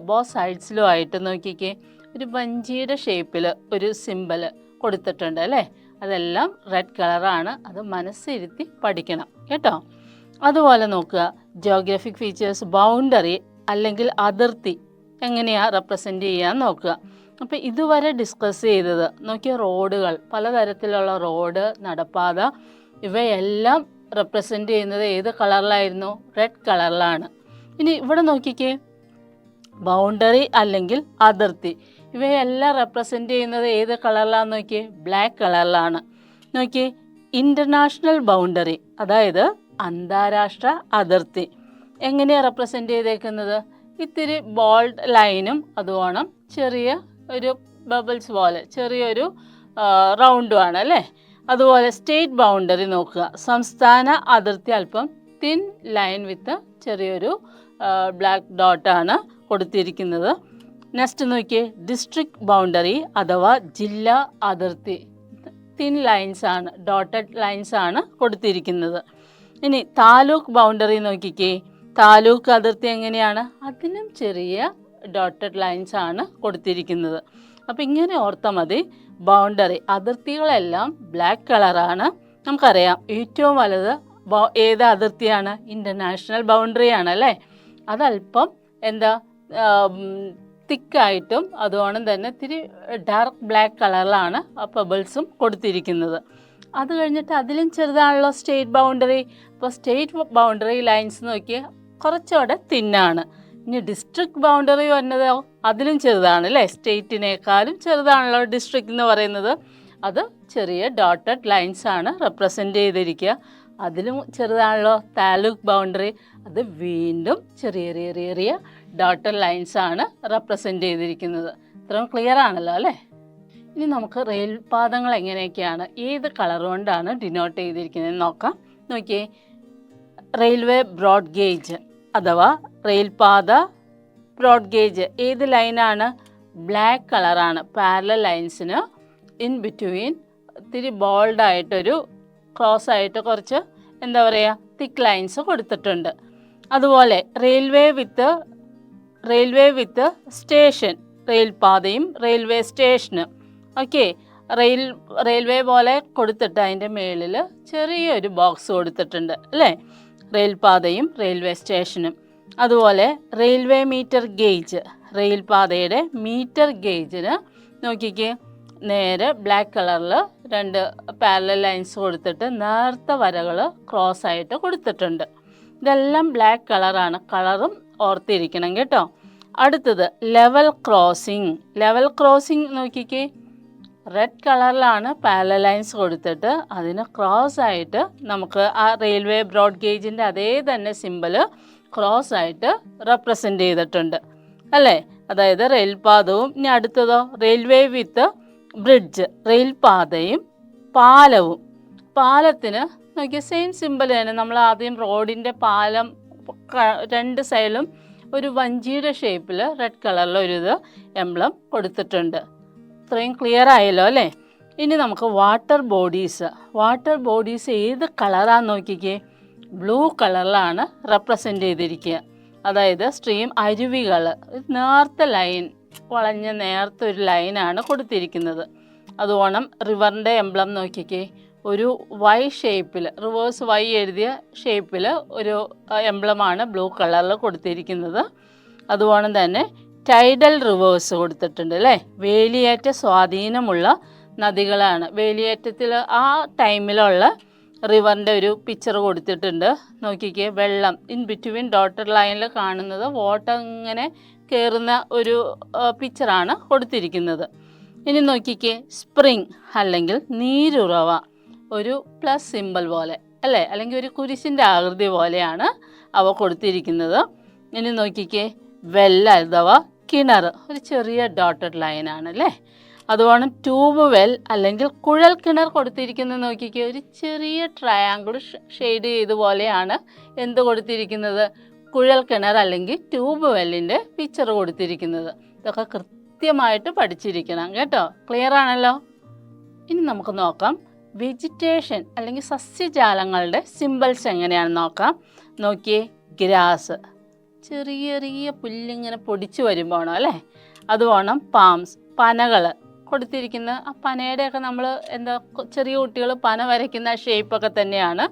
ബോത്ത് സൈഡ്സിലും ആയിട്ട് നോക്കിക്കേ ഒരു വഞ്ചിയുടെ ഷേപ്പിൽ ഒരു സിമ്പൽ കൊടുത്തിട്ടുണ്ട് അല്ലേ. അതെല്ലാം റെഡ് കളറാണ്. അത് മനസ്സിരുത്തി പഠിക്കണം കേട്ടോ. അതുപോലെ നോക്കുക, ജിയോഗ്രഫിക് ഫീച്ചേഴ്സ് ബൗണ്ടറി അല്ലെങ്കിൽ അതിർത്തി എങ്ങനെയാണ് റെപ്രസെൻ്റ് ചെയ്യാൻ നോക്കുക. അപ്പോൾ ഇതുവരെ ഡിസ്കസ് ചെയ്തത് നോക്കിയ റോഡുകൾ, പലതരത്തിലുള്ള റോഡ്, നടപ്പാത, ഇവയെല്ലാം റെപ്രസെൻ്റ് ചെയ്യുന്നത് ഏത് കളറിലായിരുന്നു? റെഡ് കളറിലാണ്. ഇനി ഇവിടെ നോക്കിക്കേ, ബൗണ്ടറി അല്ലെങ്കിൽ അതിർത്തി, ഇവയെല്ലാം റെപ്രസെൻ്റ് ചെയ്യുന്നത് ഏത് കളറിലാണെന്ന് നോക്കിയേ, ബ്ലാക്ക് കളറിലാണ്. നോക്കിയേ, ഇൻ്റർനാഷണൽ ബൗണ്ടറി അതായത് അന്താരാഷ്ട്ര അതിർത്തി എങ്ങനെയാണ് റെപ്രസെൻ്റ് ചെയ്തേക്കുന്നത്? ഇത്തിരി ബോൾഡ് ലൈനും അതുവേണം ചെറിയ ഒരു ബബിൾസ് പോലെ ചെറിയൊരു റൗണ്ടുമാണ് അല്ലേ. അതുപോലെ സ്റ്റേറ്റ് ബൗണ്ടറി നോക്കുക, സംസ്ഥാന അതിർത്തി അല്പം തിൻ ലൈൻ വിത്ത് ചെറിയൊരു ബ്ലാക്ക് ഡോട്ടാണ് കൊടുത്തിരിക്കുന്നത്. നെക്സ്റ്റ് നോക്കിയേ, ഡിസ്ട്രിക്ട് ബൗണ്ടറി അഥവാ ജില്ലാ അതിർത്തി തിൻ ലൈൻസ് ആണ്, ഡോട്ടഡ് ലൈൻസ് ആണ് കൊടുത്തിരിക്കുന്നത്. ഇനി താലൂക്ക് ബൗണ്ടറി നോക്കിക്കേ, താലൂക്ക് അതിർത്തി എങ്ങനെയാണ്? അതിനും ചെറിയ ഡോട്ടഡ് ലൈൻസ് ആണ് കൊടുത്തിരിക്കുന്നത്. അപ്പോൾ ഇങ്ങനെ ഓർത്താൽ മതി. ബൗണ്ടറി അതിർത്തികളെല്ലാം ബ്ലാക്ക് കളറാണ്. നമുക്കറിയാം ഏറ്റവും വലുത് ഏത് അതിർത്തിയാണ്? ഇൻ്റർനാഷണൽ ബൗണ്ടറി ആണല്ലേ. അതല്പം തിക്കായിട്ടും അതുകൊണ്ട് തന്നെ ഇത്തിരി ഡാർക്ക് ബ്ലാക്ക് കളറിലാണ് ആ പെബിൾസും കൊടുത്തിരിക്കുന്നത്. അത് കഴിഞ്ഞിട്ട് അതിലും ചെറുതാണല്ലോ സ്റ്റേറ്റ് ബൗണ്ടറി. അപ്പോൾ സ്റ്റേറ്റ് ബൗണ്ടറി ലൈൻസ് നോക്കിയാൽ കുറച്ചുകൂടെ തിന്നാണ്. ഇനി ഡിസ്ട്രിക്ട് ബൗണ്ടറി വരുന്നതോ അതിലും ചെറുതാണ് അല്ലേ, സ്റ്റേറ്റിനേക്കാളും ചെറുതാണല്ലോ ഡിസ്ട്രിക്ട് എന്ന് പറയുന്നത്. അത് ചെറിയ ഡോട്ടഡ് ലൈൻസ് ആണ് റെപ്രസെൻ്റ് ചെയ്തിരിക്കുക. അതിലും ചെറുതാണല്ലോ താലൂക്ക് ബൗണ്ടറി, അത് വീണ്ടും ചെറിയ ചെറിയ ചെറിയ ഡോട്ടഡ് ലൈൻസ് ആണ് റെപ്രസെൻ്റ് ചെയ്തിരിക്കുന്നത്. ഇത്രയും ക്ലിയർ ആണല്ലോ അല്ലേ. ഇനി നമുക്ക് റെയിൽ പാതകൾ എങ്ങനെയൊക്കെയാണ്, ഏത് കളർ കൊണ്ടാണ് ഡിനോട്ട് ചെയ്തിരിക്കുന്നത് നോക്കാം. നോക്കിയേ, റെയിൽവേ ബ്രോഡ് ഗേജ് അഥവാ റെയിൽപാത ബ്രോഡ് ഗേജ് ഏത് ലൈനാണ്? ബ്ലാക്ക് കളറാണ്. പാരലൽ ലൈൻസിന് ഇൻ ബിറ്റ്വീൻ ഇത്തിരി ബോൾഡായിട്ടൊരു ക്രോസ് ആയിട്ട് കുറച്ച് എന്താ പറയുക തിക്ക് ലൈൻസ് കൊടുത്തിട്ടുണ്ട്. അതുപോലെ റെയിൽവേ വിത്ത് സ്റ്റേഷൻ, റെയിൽപാതയും റെയിൽവേ സ്റ്റേഷനും. ഓക്കെ, റെയിൽവേ പോലെ കൊടുത്തിട്ട് അതിൻ്റെ മേളിൽ ചെറിയൊരു ബോക്സ് കൊടുത്തിട്ടുണ്ട് അല്ലേ, റെയിൽപാതയും റെയിൽവേ സ്റ്റേഷനും. അതുപോലെ റെയിൽവേ മീറ്റർ ഗേജ്, റെയിൽപാതയുടെ മീറ്റർ ഗേജിന് നോക്കിക്കേ, നേരെ ബ്ലാക്ക് കളറിൽ 2 പാരലൽ ലൈൻസ് കൊടുത്തിട്ട് നേർത്ത വരകൾ ക്രോസ് ആയിട്ട് കൊടുത്തിട്ടുണ്ട്. ഇതെല്ലാം ബ്ലാക്ക് കളറാണ്, കളറും ഓർത്തിരിക്കണം കേട്ടോ. അടുത്തത് ലെവൽ ക്രോസിംഗ് നോക്കിക്കേ, റെഡ് കളറിലാണ് പാരലൽ ലൈൻസ് കൊടുത്തിട്ട് അതിന് ക്രോസ് ആയിട്ട് നമുക്ക് ആ റെയിൽവേ ബ്രോഡ് ഗേജിൻ്റെ അതേ തന്നെ സിമ്പൽ ക്രോസ് ആയിട്ട് റെപ്രസെൻ്റ് ചെയ്തിട്ടുണ്ട് അല്ലേ. അതായത് റെയിൽപാതവും. ഇനി അടുത്തതോ റെയിൽവേ വിത്ത് ബ്രിഡ്ജ്, റെയിൽപാതയും പാലത്തിന് നോക്കിയാൽ സെയിം സിമ്പൽ തന്നെ. നമ്മൾ ആദ്യം റോഡിൻ്റെ പാലം 2 സൈഡിലും ഒരു വഞ്ചിയുടെ ഷേപ്പിൽ റെഡ് കളറിൽ ഒരു എംബ്ലം കൊടുത്തിട്ടുണ്ട്. ഇത്രയും ക്ലിയർ ആയല്ലോ അല്ലേ. ഇനി നമുക്ക് വാട്ടർ ബോഡീസ് ഏത് കളറാന്ന് നോക്കിക്കേ, ബ്ലൂ കളറിലാണ് റെപ്രസെൻ്റ് ചെയ്തിരിക്കുക. അതായത് സ്ട്രീം അരുവികൾ, നേർത്ത ലൈൻ, വളഞ്ഞ നേർത്ത ഒരു ലൈനാണ് കൊടുത്തിരിക്കുന്നത്. അതുകൊണ്ട് റിവറിൻ്റെ എംബ്ലം നോക്കിക്കേ, ഒരു വൈ ഷേപ്പിൽ, റിവേഴ്സ് വൈ എഴുതിയ ഷേപ്പിൽ ഒരു എംബ്ലമാണ് ബ്ലൂ കളറിൽ കൊടുത്തിരിക്കുന്നത്. അതുപോലെ തന്നെ ടൈഡൽ റിവേഴ്സ് കൊടുത്തിട്ടുണ്ട് അല്ലേ, വേലിയേറ്റ സ്വാധീനമുള്ള നദികളാണ്. വേലിയേറ്റത്തിൽ ആ ടൈമിലുള്ള റിവറിൻ്റെ ഒരു പിക്ചർ കൊടുത്തിട്ടുണ്ട്. നോക്കിക്കേ, വെള്ളം ഇൻ ബിറ്റ്വീൻ ഡോട്ടഡ് ലൈനിൽ കാണുന്നത് വാട്ടർ ഇങ്ങനെ കയറുന്ന ഒരു പിക്ചറാണ് കൊടുത്തിരിക്കുന്നത്. ഇനി നോക്കിക്കേ, സ്പ്രിങ് അല്ലെങ്കിൽ നീരുറവ, ഒരു പ്ലസ് സിമ്പൽ പോലെ അല്ലേ, അല്ലെങ്കിൽ ഒരു കുരിശിൻ്റെ ആകൃതി പോലെയാണ് അവ കൊടുത്തിരിക്കുന്നത്. ഇനി നോക്കിക്കേ, വെൽ അഥവാ കിണർ, ഒരു ചെറിയ ഡോട്ടഡ് ലൈനാണ് അല്ലേ. അതുപോലെ ട്യൂബ് വെൽ അല്ലെങ്കിൽ കുഴൽ കിണർ കൊടുത്തിരിക്കുന്നത് നോക്കിക്കേ, ഒരു ചെറിയ ട്രയാങ്കിൾ ഷെയ്ഡ് ചെയ്തുപോലെയാണ് എന്ത് കൊടുത്തിരിക്കുന്നത്, കുഴൽ കിണർ അല്ലെങ്കിൽ ട്യൂബ് വെല്ലിൻ്റെ പിക്ചർ കൊടുത്തിരിക്കുന്നത്. ഇതൊക്കെ കൃത്യമായിട്ട് പഠിച്ചിരിക്കണം കേട്ടോ. ക്ലിയർ ആണല്ലോ. ഇനി നമുക്ക് നോക്കാം വെജിറ്റേഷൻ അല്ലെങ്കിൽ സസ്യജാലങ്ങളുടെ സിമ്പിൾസ് എങ്ങനെയാണെന്ന് നോക്കാം. നോക്കിയേ, ഗ്രാസ്, ചെറിയ ചെറിയ പുല്ലിങ്ങനെ പൊടിച്ചു വരുമ്പോഴാണോ അല്ലേ. അതുപോലെ പാംസ്, പനകൾ കൊടുത്തിരിക്കുന്ന ആ പനയുടെയൊക്കെ നമ്മൾ എന്താ ചെറിയ കുട്ടികൾ പന വരയ്ക്കുന്ന ഷേപ്പൊക്കെ തന്നെയാണ്.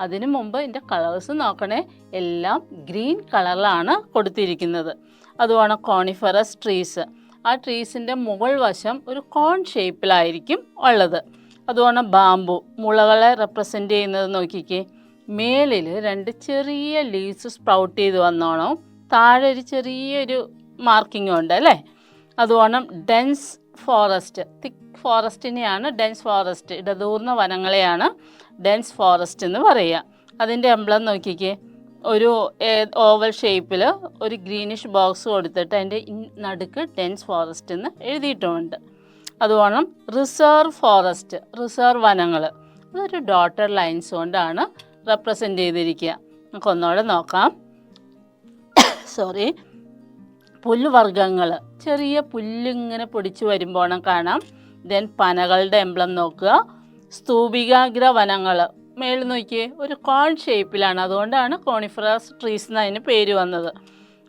അതിനു മുമ്പ് ഇതിൻ്റെ കളേഴ്സ് നോക്കണേ, എല്ലാം ഗ്രീൻ കളറിലാണ് കൊടുത്തിരിക്കുന്നത്. അതുപോലെ കോണിഫറസ് ട്രീസ്, ആ ട്രീസിൻ്റെ മുകൾ വശം ഒരു കോൺ ഷേപ്പിലായിരിക്കും ഉള്ളത്. അതുപോലെ ബാമ്പു, മുളകളെ റെപ്രസെൻ്റ് ചെയ്യുന്നത് നോക്കിക്കേ, മേലിൽ 2 ചെറിയ ലീവ്സ് സ്പ്രൗട്ട് ചെയ്ത് വന്നോണം, താഴെ ഒരു ചെറിയൊരു മാർക്കിംഗ് ഉണ്ട് അല്ലേ. അതുപോലെ ഡെൻസ് ഫോറസ്റ്റ്, തിക്ക് ഫോറസ്റ്റിനെയാണ് ഡെൻസ് ഫോറസ്റ്റ്, ഇടതൂർന്ന വനങ്ങളെയാണ് ഡെൻസ് ഫോറസ്റ്റ് എന്ന് പറയുക. അതിൻ്റെ എംബ്ലം നോക്കിക്കേ, ഒരു ഓവൽ ഷേപ്പിൽ ഒരു ഗ്രീനിഷ് ബോക്സ് കൊടുത്തിട്ട് അതിൻ്റെ നടുക്ക് ഡെൻസ് ഫോറസ്റ്റ് എന്ന് എഴുതിയിട്ടുമുണ്ട്. അതുപോലെ റിസർവ് ഫോറസ്റ്റ്, റിസർവ് വനങ്ങൾ, അതൊരു ഡോട്ടഡ് ലൈൻസ് കൊണ്ടാണ് റെപ്രസെൻ്റ് ചെയ്തിരിക്കുക. നമുക്ക് ഒന്നുകൂടെ നോക്കാം. പുല്ലുവർഗ്ഗങ്ങൾ, ചെറിയ പുല്ലിങ്ങനെ പൊടിച്ചു വരുമ്പോഴും കാണാം. ദെൻ പനകളുടെ എംബ്ലം നോക്കുക. സ്തൂപികാഗ്ര വനങ്ങൾ, മേളിൽ നോക്കിയേ, ഒരു കോൺ ഷേപ്പിലാണ്, അതുകൊണ്ടാണ് കോണിഫറസ് ട്രീസ് എന്ന് അതിന് പേര് വന്നത്.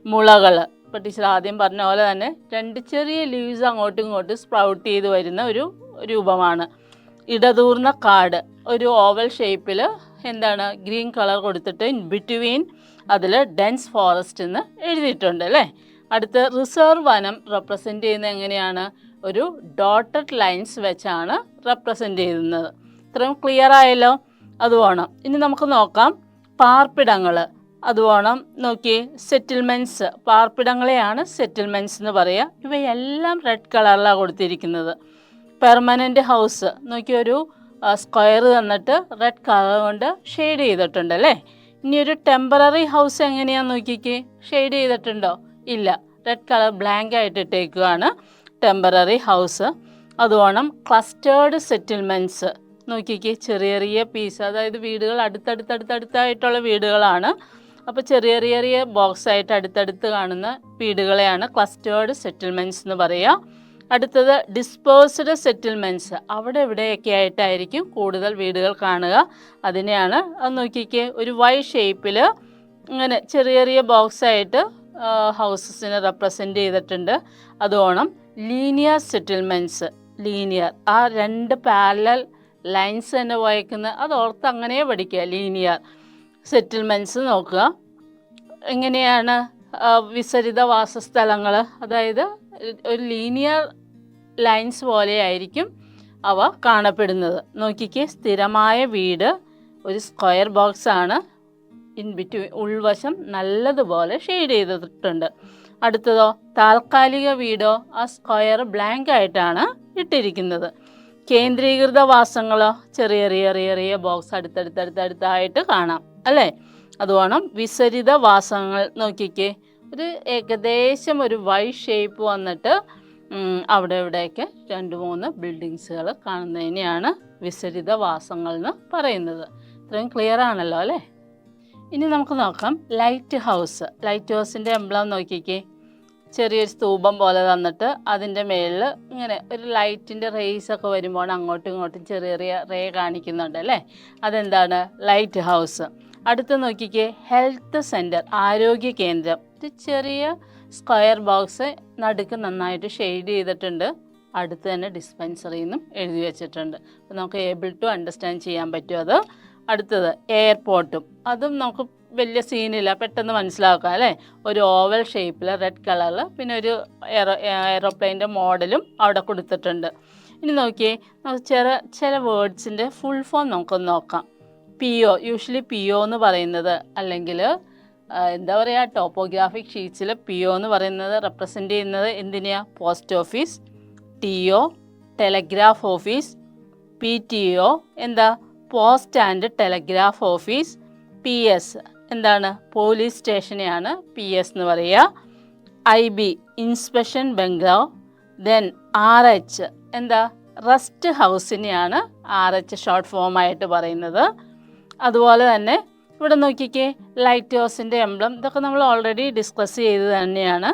മുളകൾ, ഇപ്പോൾ ടീച്ചർ ആദ്യം പറഞ്ഞ പോലെ തന്നെ 2 ചെറിയ ലീവ്സ് അങ്ങോട്ടും ഇങ്ങോട്ടും സ്പ്രൗട്ട് ചെയ്ത് വരുന്ന ഒരു രൂപമാണ്. ഇടതൂർന്ന കാട്, ഒരു ഓവൽ ഷേപ്പിൽ എന്താണ് ഗ്രീൻ കളർ കൊടുത്തിട്ട് ഇൻ ബിറ്റ്വീൻ അതിൽ ഡെൻസ് ഫോറസ്റ്റ് എന്ന് എഴുതിയിട്ടുണ്ട് അല്ലേ. അടുത്ത് റിസർവ് വനം റെപ്രസെൻ്റ് ചെയ്യുന്നത് എങ്ങനെയാണ്, ഒരു ഡോട്ടഡ് ലൈൻസ് വെച്ചാണ് റെപ്രസെൻ്റ് ചെയ്യുന്നത്. ഇത്രയും ക്ലിയർ ആയല്ലോ. അത് വേണം. ഇനി നമുക്ക് നോക്കാം പാർപ്പിടങ്ങൾ. അത് വേണം. നോക്കി, സെറ്റിൽമെൻറ്റ്സ്, പാർപ്പിടങ്ങളെയാണ് സെറ്റിൽമെൻറ്റ്സ് എന്ന് പറയുക. ഇവയെല്ലാം റെഡ് കളറിലാണ് കൊടുത്തിരിക്കുന്നത്. പെർമനൻ്റ് ഹൗസ് നോക്കി, ഒരു സ്ക്വയർ തന്നിട്ട് റെഡ് കളർ കൊണ്ട് ഷെയ്ഡ് ചെയ്തിട്ടുണ്ട് അല്ലേ. ഇനി ഒരു ടെമ്പററി ഹൗസ് എങ്ങനെയാണെന്ന് നോക്കിക്കേ, ഷെയ്ഡ് ചെയ്തിട്ടുണ്ടോ? ഇല്ല, റെഡ് കളർ ബ്ലാങ്ക് ആയിട്ട് ഇട്ടേക്കുകയാണ് ടെമ്പററി ഹൗസ്. അതുവേണം ക്ലസ്റ്റേർഡ് സെറ്റിൽമെൻറ്റ്സ്. നോക്കിക്കേ, ചെറിയ ചെറിയ പീസ്, അതായത് വീടുകൾ അടുത്തടുത്തായിട്ടുള്ള വീടുകളാണ്. അപ്പോൾ ചെറിയ ചെറിയ ബോക്സ് ആയിട്ട് അടുത്തടുത്ത് കാണുന്ന വീടുകളെയാണ് ക്ലസ്റ്റേർഡ് സെറ്റിൽമെൻറ്റ്സ് എന്ന് പറയുക. അടുത്തത് ഡിസ്പേഴ്സ്ഡ് സെറ്റിൽമെൻറ്റ്സ്. അവിടെ ഇവിടെയൊക്കെ ആയിട്ടായിരിക്കും കൂടുതൽ വീടുകൾ കാണുക. അതിനെയാണ്, അത് നോക്കിക്കേ, ഒരു വൈ ഷേപ്പിൽ ഇങ്ങനെ ചെറിയ ചെറിയ ബോക്സ് ആയിട്ട് ഹൗസസിനെ റെപ്രസെൻ്റ് ചെയ്തിട്ടുണ്ട്. അതുവേണം ലീനിയർ സെറ്റിൽമെൻറ്റ്സ്. ലീനിയർ, ആ രണ്ട് പാരലൽ ലൈൻസ് തന്നെ വായിക്കുന്ന, അത് ഓർത്ത് അങ്ങനെ പഠിക്കുക. ലീനിയർ സെറ്റിൽമെൻറ്റ്സ് നോക്കുക. എങ്ങനെയാണ് വിസരിത വാസസ്ഥലങ്ങൾ, അതായത് ഒരു ലീനിയർ ലൈൻസ് പോലെയായിരിക്കും അവ കാണപ്പെടുന്നത്. നോക്കിക്കേ, സ്ഥിരമായ വീട് ഒരു സ്ക്വയർ ബോക്സ് ആണ്. ഇൻ ബിറ്റ്വീൻ ഉൾവശം നല്ലതുപോലെ ഷെയ്ഡ് ചെയ്തിട്ടുണ്ട്. അടുത്തതോ താൽക്കാലിക വീടോ, ആ സ്ക്വയർ ബ്ലാങ്ക് ആയിട്ടാണ് ഇട്ടിരിക്കുന്നത്. കേന്ദ്രീകൃത വാസങ്ങളോ, ചെറിയ ചെറിയ ബോക്സ് അടുത്തടുത്തായിട്ട് കാണാം അല്ലേ. അതുവേണം വിസരിത വാസങ്ങൾ. നോക്കിക്കേ, ഒരു ഏകദേശം ഒരു വൈ ഷേപ്പ് വന്നിട്ട് അവിടെ ഇവിടെയൊക്കെ 2-3 ബിൽഡിങ്സുകൾ കാണുന്നതിനെയാണ് വിസരിത വാസങ്ങൾ എന്ന് പറയുന്നത്. ഇത്രയും ക്ലിയർ ആണല്ലോ അല്ലേ. ഇനി നമുക്ക് നോക്കാം ലൈറ്റ് ഹൗസ്. ലൈറ്റ് ഹൗസിൻ്റെ എംബ്ലം നോക്കിക്കേ, ചെറിയൊരു സ്തൂപം പോലെ തന്നിട്ട് അതിൻ്റെ മേളിൽ ഇങ്ങനെ ഒരു ലൈറ്റിൻ്റെ റേസൊക്കെ വരുമ്പോൾ അങ്ങോട്ടും ഇങ്ങോട്ടും ചെറിയ റേ കാണിക്കുന്നുണ്ട് അല്ലേ. അതെന്താണ്? Light house. അടുത്ത് നോക്കിക്കേ, ഹെൽത്ത് സെൻറ്റർ, ആരോഗ്യ കേന്ദ്രം. ഒരു ചെറിയ സ്ക്വയർ ബോക്സ് നടുക്ക് നന്നായിട്ട് ഷെയ്ഡ് ചെയ്തിട്ടുണ്ട്. അടുത്ത് തന്നെ ഡിസ്പെൻസറി എന്നും എഴുതി വെച്ചിട്ടുണ്ട്. അപ്പോൾ നമുക്ക് ഏബിൾ ടു അണ്ടർസ്റ്റാൻഡ് ചെയ്യാൻ പറ്റും അത്. അടുത്തത് എയർപോർട്ടും. അതും നമുക്ക് വലിയ സീനില്ല, പെട്ടെന്ന് മനസ്സിലാക്കാം അല്ലേ. ഒരു ഓവൽ ഷേപ്പിൽ റെഡ് കളറിൽ, പിന്നെ ഒരു എയറോപ്ലെയിൻ്റെ മോഡലും അവിടെ കൊടുത്തിട്ടുണ്ട്. ഇനി നോക്കിയേ, നമുക്ക് ചില വേർഡ്സിൻ്റെ ഫുൾ ഫോം നമുക്കൊന്ന് നോക്കാം. PO, യൂഷ്വലി PO എന്ന് പറയുന്നത്, അല്ലെങ്കിൽ എന്താ പറയുക, ടോപ്പോഗ്രാഫിക് ഷീറ്റ്സിൽ PO എന്ന് പറയുന്നത് റെപ്രസെൻ്റ് ചെയ്യുന്നത് എന്തിനെയാണ്? Post office. TO telegraph office. PTO എന്താ? Post and telegraph office. PS എന്താണ്? പോലീസ് സ്റ്റേഷനെയാണ് PS എന്ന് പറയുക. IB inspection bungalow. Then RH എന്താ? റെസ്റ്റ് ഹൗസിനെയാണ് RH ഷോർട്ട് ഫോമായിട്ട് പറയുന്നത്. അതുപോലെ തന്നെ ഇവിടെ നോക്കിക്കേ, ലൈറ്റ് ഹൗസിൻ്റെ എംബ്ലം. ഇതൊക്കെ നമ്മൾ ഓൾറെഡി ഡിസ്കസ് ചെയ്ത് തന്നെയാണ്.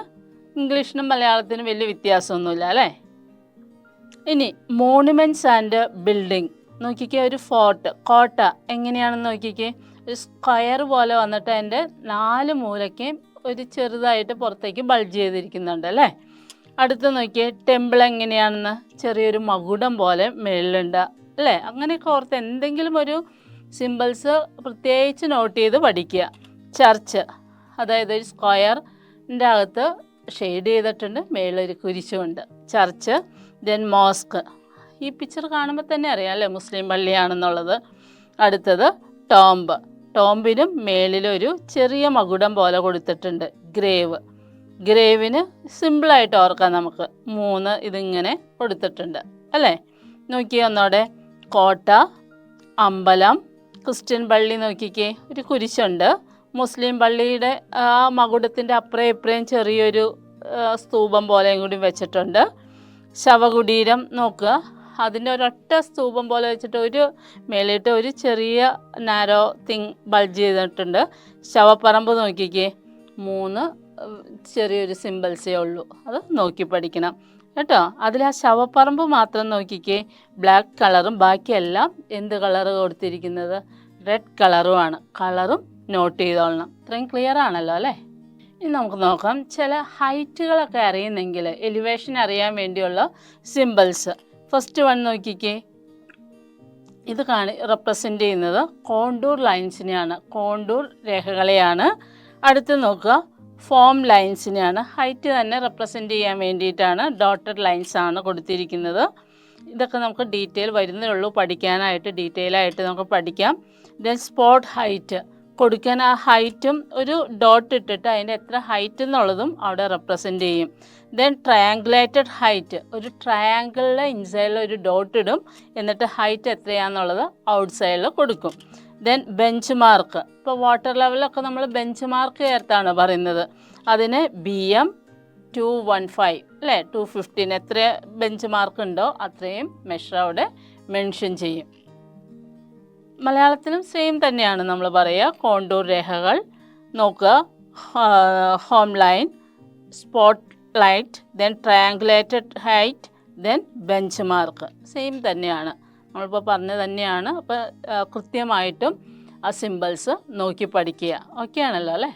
ഇംഗ്ലീഷിനും മലയാളത്തിനും വലിയ വ്യത്യാസമൊന്നുമില്ല അല്ലേ. ഇനി മോണുമെൻറ്റ്സ് ആൻഡ് ബിൽഡിംഗ്. നോക്കിക്കേ, ഒരു ഫോർട്ട്, കോട്ട എങ്ങനെയാണെന്ന് നോക്കിക്കേ. ഒരു സ്ക്വയർ പോലെ വന്നിട്ട് അതിൻ്റെ 4 മൂലയ്ക്കും ഒരു ചെറുതായിട്ട് പുറത്തേക്ക് ബൾജ് ചെയ്തിരിക്കുന്നുണ്ട് അല്ലേ. അടുത്ത് നോക്കിയേ, ടെമ്പിൾ എങ്ങനെയാണെന്ന്. ചെറിയൊരു മകുടം പോലെ മേളിലുണ്ട് അല്ലേ. അങ്ങനെയൊക്കെ ഓർത്ത് എന്തെങ്കിലും ഒരു സിമ്പിൾസ് പ്രത്യേകിച്ച് നോട്ട് ചെയ്ത് പഠിക്കുക. ചർച്ച്, അതായത് ഒരു സ്ക്വയറിൻ്റെ അകത്ത് ഷെയ്ഡ് ചെയ്തിട്ടുണ്ട്, മേളിലൊരു കുരിശുമുണ്ട്. ചർച്ച്. Then mosque. ഈ പിക്ചർ കാണുമ്പോൾ തന്നെ അറിയാം അല്ലേ, മുസ്ലിം പള്ളിയാണെന്നുള്ളത്. അടുത്തത് ടോംബ്. ടോംബിനും മേളിലൊരു ചെറിയ മകുടം പോലെ കൊടുത്തിട്ടുണ്ട്. ഗ്രേവ്. ഗ്രേവിന് സിമ്പിളായിട്ട് ഓർക്കാം നമുക്ക്. 3 ഇതിങ്ങനെ കൊടുത്തിട്ടുണ്ട് അല്ലേ. നോക്കിയേ ഒന്നോടെ, കോട്ട, അമ്പലം, ക്രിസ്ത്യൻ പള്ളി. നോക്കിക്കേ, ഒരു കുരിശുണ്ട്. മുസ്ലിം പള്ളിയുടെ ആ മകുടത്തിൻ്റെ അപ്പുറം ഇപ്പുറയും ചെറിയൊരു സ്തൂപം പോലെയും കൂടി വെച്ചിട്ടുണ്ട്. ശവകുടീരം നോക്കുക, അതിൻ്റെ ഒരൊറ്റ സ്തൂപം പോലെ വെച്ചിട്ട് ഒരു മേളിട്ട് ഒരു ചെറിയ നാരോ തിങ് ബൾജ് ചെയ്തിട്ടുണ്ട്. ശവപ്പറമ്പ് നോക്കിക്കേ, 3 ചെറിയൊരു സിമ്പിൾസേ ഉള്ളൂ. അത് നോക്കി പഠിക്കണം കേട്ടോ. അതിൽ ആ ശവപ്പറമ്പ് മാത്രം നോക്കിക്കേ, ബ്ലാക്ക് കളറും ബാക്കിയെല്ലാം എന്ത് കളറ് കൊടുത്തിരിക്കുന്നത്? റെഡ് കളറുമാണ്. കളറും നോട്ട് ചെയ്തോളണം. ഇത്രയും ക്ലിയർ ആണല്ലോ അല്ലേ. ഇനി നമുക്ക് നോക്കാം, ചില ഹൈറ്റുകളൊക്കെ അറിയുന്നെങ്കിൽ എലിവേഷൻ അറിയാൻ വേണ്ടിയുള്ള സിമ്പിൾസ്. ഫസ്റ്റ് വൺ നോക്കിക്കേ, ഇത് റെപ്രസെൻ്റ് ചെയ്യുന്നത് കോണ്ടൂർ ലൈൻസിനെയാണ്, കോണ്ടൂർ രേഖകളെയാണ്. അടുത്ത് നോക്കുക, ഫോം ലൈൻസിനെയാണ്. ഹൈറ്റ് തന്നെ റെപ്രസെൻ്റ് ചെയ്യാൻ വേണ്ടിയിട്ടാണ് ഡോട്ടഡ് ലൈൻസ് ആണ് കൊടുത്തിരിക്കുന്നത്. ഇതൊക്കെ നമുക്ക് ഡീറ്റെയിൽ വരുന്നേ ഉള്ളൂ, പഠിക്കാനായിട്ട് ഡീറ്റെയിൽ ആയിട്ട് നമുക്ക് പഠിക്കാം. ദെൻ സ്പോട്ട് ഹൈറ്റ് കൊടുക്കാൻ, ആ ഹൈറ്റും ഒരു ഡോട്ട് ഇട്ടിട്ട് അതിൻ്റെ എത്ര ഹൈറ്റ് എന്നുള്ളതും അവിടെ റെപ്രസെൻ്റ് ചെയ്യും. ദെൻ ട്രയാങ്കുലേറ്റഡ് ഹൈറ്റ്, ഒരു ട്രയാങ്കിളിലെ ഇൻസൈഡിൽ ഒരു ഡോട്ട് ഇടും, എന്നിട്ട് ഹൈറ്റ് എത്രയാണെന്നുള്ളത് ഔട്ട് സൈഡിൽ കൊടുക്കും. ദെൻ ബെഞ്ച് മാർക്ക്, ഇപ്പോൾ വാട്ടർ ലെവലൊക്കെ നമ്മൾ ബെഞ്ച് മാർക്ക് ചേർത്താണ് പറയുന്നത്. അതിന് BM 215 അല്ലേ, 215 എത്ര ബെഞ്ച് മാർക്ക് ഉണ്ടോ അത്രയും മെഷർ അവിടെ മെൻഷൻ ചെയ്യും. മലയാളത്തിലും സെയിം തന്നെയാണ് നമ്മൾ പറയുക. കോണ്ടൂർ രേഖകൾ നോക്കുക, home line, spot light, then triangulated height, then bench mark same തന്നെയാണ്, നമ്മളിപ്പോൾ പറഞ്ഞത് തന്നെയാണ്. അപ്പോൾ കൃത്യമായിട്ടും ആ സിമ്പിൾസ് നോക്കി പഠിക്കുക. ഓക്കെ ആണല്ലോ അല്ലേ?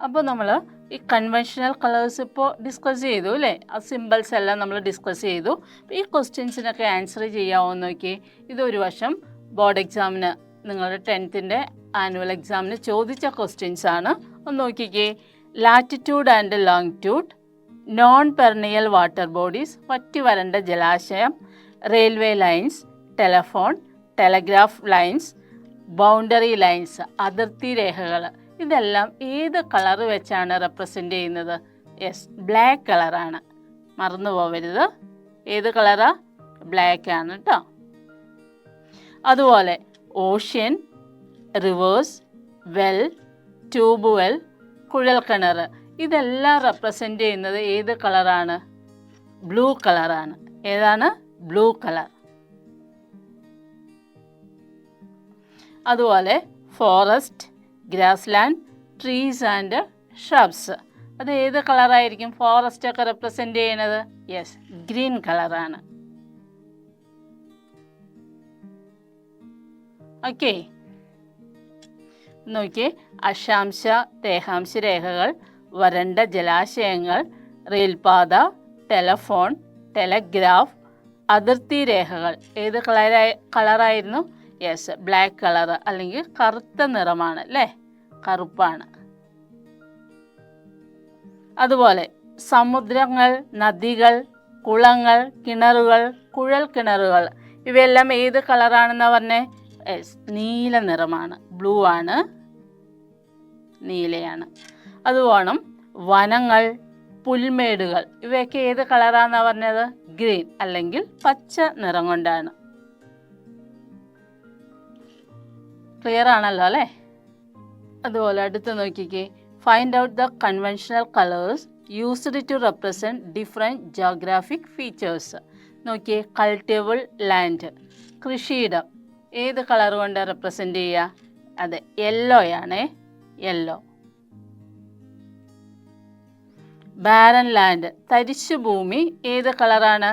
അപ്പോൾ നമ്മൾ ഈ കൺവെൻഷണൽ കളേഴ്സ് ഇപ്പോൾ ഡിസ്കസ് ചെയ്തു അല്ലേ, ആ സിമ്പിൾസ് എല്ലാം നമ്മൾ ഡിസ്കസ് ചെയ്തു. ഈ ക്വസ്റ്റ്യൻസിനൊക്കെ ആൻസർ ചെയ്യാമോ നോക്കി. ഇതൊരു വശം ബോർഡ് എക്സാമിന്, നിങ്ങളുടെ 10th ആനുവൽ എക്സാമിന് ചോദിച്ച ക്വസ്റ്റ്യൻസ് ആണ്. ഒന്ന് നോക്കിക്കേ. Latitude and longitude, non perennial water bodies, വറ്റി വരണ്ട ജലാശയം, railway lines, telephone, telegraph lines, boundary lines, അതിർത്തി രേഖകൾ, ഇതെല്ലാം ഏത് കളർ വെച്ചാണ് റെപ്രസെൻ്റ് ചെയ്യുന്നത്? യെസ്, ബ്ലാക്ക് കളറാണ്, മറന്നു പോവരുത്. ഏത് കളറാ? ബ്ലാക്ക് ആണ് കേട്ടോ. അതുപോലെ ocean, rivers, well, tube well, കുഴൽക്കിണർ, ഇതെല്ലാം റെപ്രസെൻ്റ് ചെയ്യുന്നത് ഏത് കളറാണ്? ബ്ലൂ കളറാണ്. ഏതാണ്? Blue colour. അതുപോലെ forest, grassland, trees and shrubs, അത് ഏത് കളറായിരിക്കും ഫോറസ്റ്റ് ഒക്കെ റെപ്രസെൻ്റ് ചെയ്യുന്നത്? യെസ്, ഗ്രീൻ കളറാണ്. ഓക്കെ, നോക്കിയേ. അക്ഷാംശ രേഖാംശ രേഖകൾ, വരണ്ട ജലാശയങ്ങൾ, റെയിൽപാത, ടെലഫോൺ, ടെലഗ്രാഫ്, അതിർത്തി രേഖകൾ ഏത് കളറായിരുന്നു? യെസ്, ബ്ലാക്ക് കളർ, അല്ലെങ്കിൽ കറുത്ത നിറമാണ് അല്ലേ, കറുപ്പാണ്. അതുപോലെ സമുദ്രങ്ങൾ, നദികൾ, കുളങ്ങൾ, കിണറുകൾ, കുഴൽ കിണറുകൾ, ഇവയെല്ലാം ഏത് കളറാണെന്ന് പറഞ്ഞേ? യെസ്, നീല നിറമാണ്, ബ്ലൂ ആണ്, നീലയാണ്. അതുപോലെ വനങ്ങൾ, പുൽമേടുകൾ, ഇവയൊക്കെ ഏത് കളറാണെന്നാണ് പറഞ്ഞത്? ഗ്രീൻ, അല്ലെങ്കിൽ പച്ച നിറം കൊണ്ടാണ്. ക്ലിയർ ആണല്ലോ അല്ലേ? അതുപോലെ അടുത്ത് നോക്കിക്കേ. Find out the conventional colours used to represent different geographic features. നോക്കിയേ. കൾട്ടിവബിൾ ലാൻഡ്, കൃഷിയിടം, ഏത് കളർ കൊണ്ട് റെപ്രസെൻ്റ് ചെയ്യുക? അതെ, യെല്ലോയാണേ, യെല്ലോ. ബാരൻ ലാൻഡ്, തരിശു ഭൂമി, ഏത് കളറാണ്?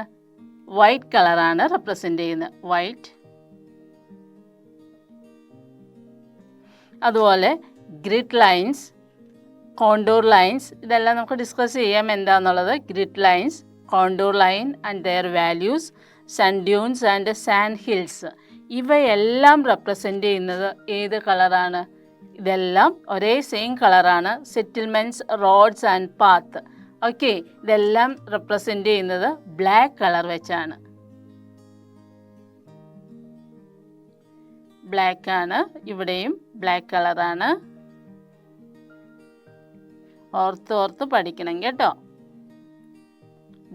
വൈറ്റ് കളറാണ് റെപ്രസെൻ്റ് ചെയ്യുന്നത്, വൈറ്റ്. അതുപോലെ ഗ്രിഡ് ലൈൻസ്, കോണ്ടൂർ ലൈൻസ്, ഇതെല്ലാം നമുക്ക് ഡിസ്കസ് ചെയ്യാം എന്താണെന്നുള്ളത്. Grid lines, contour line and their values, sand dunes and sand hills, ഇവയെല്ലാം റെപ്രസെൻ്റ് ചെയ്യുന്നത് ഏത് കളറാണ്? ഇതെല്ലാം ഒരേ സെയിം കളറാണ്. Settlements, roads and path, okay, ഇതെല്ലാം റെപ്രസെൻ്റ് ചെയ്യുന്നത് ബ്ലാക്ക് കളർ വെച്ചാണ്. ബ്ലാക്ക് ആണ്, ഇവിടെയും ബ്ലാക്ക് കളറാണ്. ഓർത്ത് പഠിക്കണം കേട്ടോ.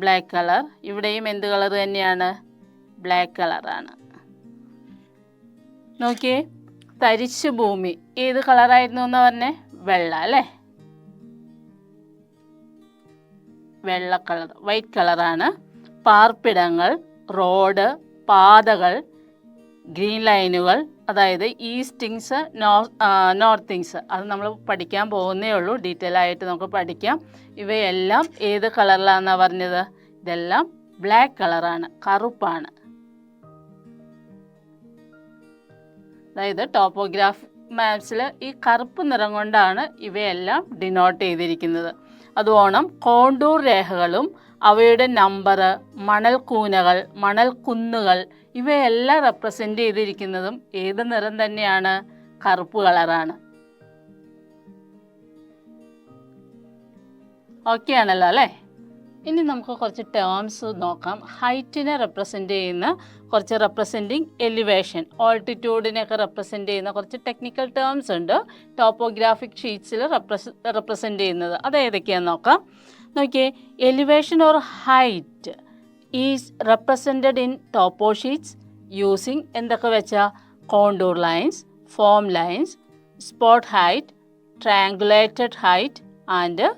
ബ്ലാക്ക് കളർ, ഇവിടെയും എന്ത് കളർ തന്നെയാണ്? ബ്ലാക്ക് കളറാണ്. നോക്കിയേ. തരിശു ഭൂമി ഏത് കളറായിരുന്നു എന്ന് പറഞ്ഞേ? വെള്ള അല്ലേ, വെള്ള കളർ, വൈറ്റ് കളറാണ്. പാർപ്പിടങ്ങൾ, റോഡ്, പാതകൾ, ഗ്രീൻ ലൈനുകൾ, അതായത് ഈസ്റ്റിങ്സ്, നോർത്തിങ്സ്, അത് നമ്മൾ പഠിക്കാൻ പോകുന്നേ ഉള്ളൂ, ഡീറ്റെയിൽ ആയിട്ട് നമുക്ക് പഠിക്കാം. ഇവയെല്ലാം ഏത് കളറിലാണെന്നാണ് പറഞ്ഞത്? ഇതെല്ലാം ബ്ലാക്ക് കളറാണ്, കറുപ്പാണ്. അതായത് ടോപ്പോഗ്രാഫി മാപ്സിൽ ഈ കറുപ്പ് നിറം കൊണ്ടാണ് ഇവയെല്ലാം ഡിനോട്ട് ചെയ്തിരിക്കുന്നത്. അതുപോലെ കോണ്ടൂർ രേഖകളും അവയുടെ നമ്പർ, മണൽക്കൂനകൾ, മണൽക്കുന്നുകൾ, ഇവയെല്ലാം റെപ്രസെൻ്റ് ചെയ്തിരിക്കുന്നതും ഏത് നിറം തന്നെയാണ്? കറുപ്പ് കളറാണ്. ഓക്കെ ആണല്ലോ അല്ലേ? ഇനി നമുക്ക് കുറച്ച് ടേംസ് നോക്കാം. ഹൈറ്റിനെ റെപ്രസെൻ്റ് ചെയ്യുന്ന കുറച്ച് റെപ്രസെൻറ്റിങ് എലിവേഷൻ, ഓൾട്ടിറ്റ്യൂഡിനെയൊക്കെ റെപ്രസെൻ്റ് ചെയ്യുന്ന കുറച്ച് ടെക്നിക്കൽ ടേംസ് ഉണ്ട് ടോപ്പോഗ്രാഫിക് ഷീറ്റ്സിൽ റെപ്രസെൻ്റ് ചെയ്യുന്നത്. അത് ഏതൊക്കെയാണെന്ന് നോക്കാം. നോക്കിയേ, elevation or height is represented in topo sheets using എന്തൊക്കെ വെച്ചാൽ contour lines, form lines, spot height, triangulated height and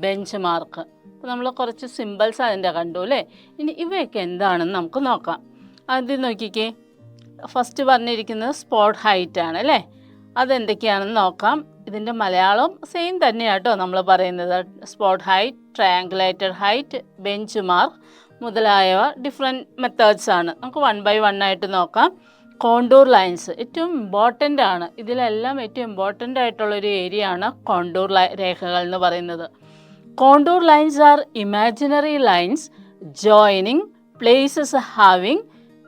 bench mark. അപ്പോൾ നമ്മൾ കുറച്ച് സിമ്പിൾസ് അതിൻ്റെ കണ്ടു അല്ലേ. ഇനി ഇവയൊക്കെ എന്താണെന്ന് നമുക്ക് നോക്കാം. ആദ്യം നോക്കിക്കേ, ഫസ്റ്റ് പറഞ്ഞിരിക്കുന്നത് സ്പോട്ട് ഹൈറ്റ് ആണ് അല്ലേ. അതെന്തൊക്കെയാണെന്ന് നോക്കാം. ഇതിൻ്റെ മലയാളം സെയിം തന്നെയാട്ടോ നമ്മൾ പറയുന്നത്. Spot height, triangulated height, bench mark മുതലായവ ഡിഫറെൻറ്റ് മെത്തേഡ്സ് ആണ്. നമുക്ക് 1 by 1 ആയിട്ട് നോക്കാം. കോണ്ടൂർ ലൈൻസ് ഏറ്റവും ഇമ്പോർട്ടൻ്റ് ആണ്. ഇതിലെല്ലാം ഏറ്റവും ഇമ്പോർട്ടൻ്റ് ആയിട്ടുള്ളൊരു ഏരിയ ആണ് കോണ്ടൂർ രേഖകൾ എന്ന് പറയുന്നത്. Contour lines are imaginary lines joining places having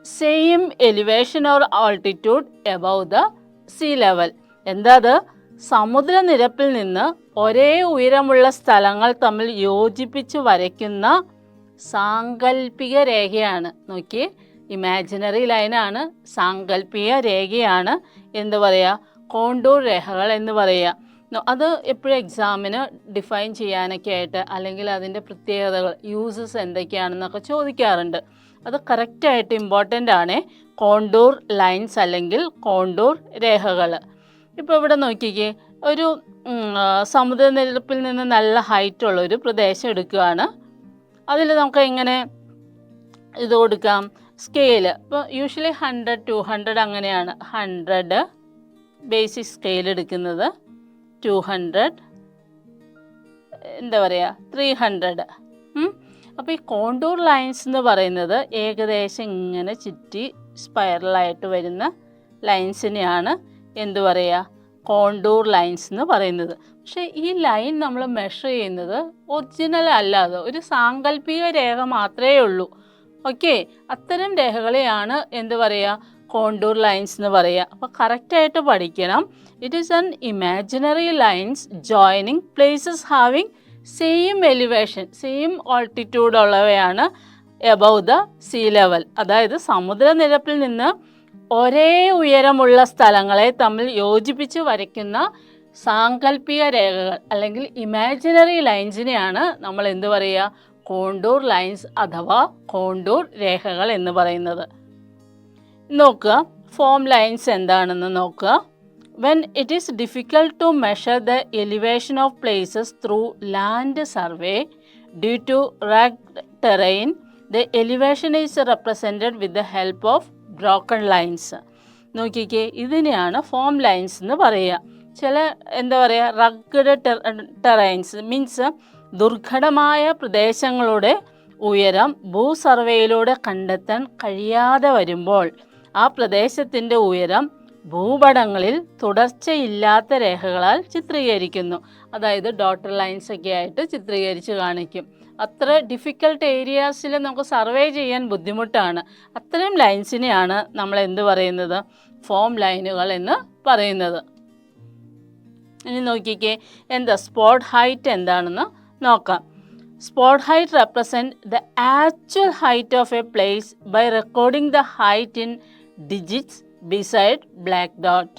same elevation or altitude above the sea level. എന്താ അത്? സമുദ്രനിരപ്പിൽ നിന്ന് ഒരേ ഉയരമുള്ള സ്ഥലങ്ങൾ തമ്മിൽ യോജിപ്പിച്ച് വരയ്ക്കുന്ന സാങ്കല്പിക രേഖയാണ്. നോക്കിയേ, ഇമാജിനറി ലൈനാണ്, സാങ്കല്പിക രേഖയാണ് എന്ത് പറയുക, കോണ്ടൂർ രേഖകൾ എന്ന് പറയുക. അത് എപ്പോഴും എക്സാമിന് ഡിഫൈൻ ചെയ്യാനൊക്കെ ആയിട്ട് അല്ലെങ്കിൽ അതിൻ്റെ പ്രത്യേകതകൾ, യൂസസ് എന്തൊക്കെയാണെന്നൊക്കെ ചോദിക്കാറുണ്ട്. അത് കറക്റ്റായിട്ട് ഇമ്പോർട്ടൻ്റ് ആണ്, കോണ്ടൂർ ലൈൻസ് അല്ലെങ്കിൽ കോണ്ടൂർ രേഖകൾ. ഇപ്പോൾ ഇവിടെ നോക്കിക്കേ, ഒരു സമുദ്രനിരപ്പിൽ നിന്ന് നല്ല ഹൈറ്റുള്ള ഒരു പ്രദേശം എടുക്കുകയാണ്. അതിൽ നമുക്ക് എങ്ങനെ ഇത് കൊടുക്കാം, സ്കെയിൽ. ഇപ്പോൾ യൂഷ്വലി 100, 200 അങ്ങനെയാണ്. 100 ബേസിക് സ്കെയിൽ എടുക്കുന്നത്, 200, എന്താ പറയുക, 300. അപ്പോൾ ഈ കോണ്ടൂർ ലൈൻസ് എന്ന് പറയുന്നത് ഏകദേശം ഇങ്ങനെ ചുറ്റി സ്പൈറലായിട്ട് വരുന്ന ലൈൻസിനെയാണ് എന്ത് പറയുക, കോണ്ടൂർ ലൈൻസ് എന്ന് പറയുന്നത്. പക്ഷേ ഈ ലൈൻ നമ്മൾ മെഷർ ചെയ്യുന്നത് ഒറിജിനൽ അല്ലാതെ ഒരു സാങ്കല്പിക രേഖ മാത്രമേ ഉള്ളൂ. ഓക്കെ, അത്തരം രേഖകളെയാണ് എന്ത് പറയുക, കോണ്ടൂർ ലൈൻസ് എന്ന് പറയുക. അപ്പോൾ കറക്റ്റായിട്ട് പഠിക്കണം. It is an imaginary lines joining places having same elevation, same altitude ഉള്ളവയാണ് എബവ് ദ സീ ലെവൽ. അതായത് സമുദ്രനിരപ്പിൽ നിന്ന് ഒരേ ഉയരമുള്ള സ്ഥലങ്ങളെ തമ്മിൽ യോജിപ്പിച്ച് വരയ്ക്കുന്ന സാങ്കല്പിക രേഖകൾ അല്ലെങ്കിൽ ഇമാജിനറി ലൈൻസിനെയാണ് നമ്മൾ എന്ത് പറയുക, കോണ്ടൂർ ലൈൻസ് അഥവാ കോണ്ടൂർ രേഖകൾ എന്ന് പറയുന്നത്. നോക്കുക, ഫോം ലൈൻസ് എന്താണെന്ന് നോക്കുക. When it is difficult to measure the elevation of places through land survey due to rugged terrain, the elevation is represented with the help of broken lines. നോക്കിക്കേ, ഇതിനെയാണ് form lines എന്ന് പറയുക. ചില എന്താ പറയുക, rugged terrains means ദുർഘടമായ പ്രദേശങ്ങളുടെ ഉയരം ഭൂസർവേയിലൂടെ കണ്ടെത്താൻ കഴിയാതെ വരുമ്പോൾ ആ പ്രദേശത്തിൻ്റെ ഉയരം ഭൂപടങ്ങളിൽ തുടർച്ചയില്ലാത്ത രേഖകളാൽ ചിത്രീകരിക്കുന്നു. അതായത് ഡോട്ടർ ലൈൻസ് ഒക്കെ ആയിട്ട് ചിത്രീകരിച്ച് കാണിക്കും. അത്ര ഡിഫിക്കൽട്ട് ഏരിയാസിൽ നമുക്ക് സർവേ ചെയ്യാൻ ബുദ്ധിമുട്ടാണ്. അത്തരം ലൈൻസിനെയാണ് നമ്മൾ എന്ത് പറയുന്നത്, ഫോം ലൈനുകൾ എന്ന് പറയുന്നത്. ഇനി നോക്കിക്കേ, എന്താ സ്പോട്ട് ഹൈറ്റ് എന്താണെന്ന് നോക്കാം. Spot height represent the actual height of a place by recording the height in digits beside black dot.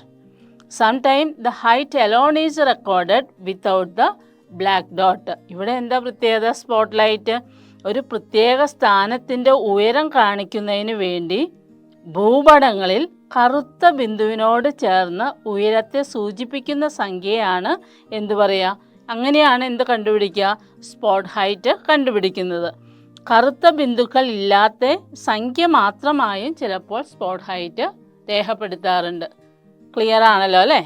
Sometimes the height alone is recorded without the black dot. ഇവിടെ എന്താ പ്രത്യേകത, സ്പോട്ട് ലൈറ്റ് ഒരു പ്രത്യേക സ്ഥാനത്തിൻ്റെ ഉയരം കാണിക്കുന്നതിന് വേണ്ടി ഭൂപടങ്ങളിൽ കറുത്ത ബിന്ദുവിനോട് ചേർന്ന് ഉയരത്തെ സൂചിപ്പിക്കുന്ന സംഖ്യയാണ് എന്ത് പറയുക, അങ്ങനെയാണ് എന്ത് കണ്ടുപിടിക്കുക, സ്പോട്ട് ഹൈറ്റ് കണ്ടുപിടിക്കുന്നത്. കറുത്ത ബിന്ദുക്കൾ ഇല്ലാത്ത സംഖ്യ മാത്രമായും ചിലപ്പോൾ സ്പോട്ട് ഹൈറ്റ് രേഖപ്പെടുത്താറുണ്ട്. ക്ലിയർ ആണല്ലോ അല്ലേ.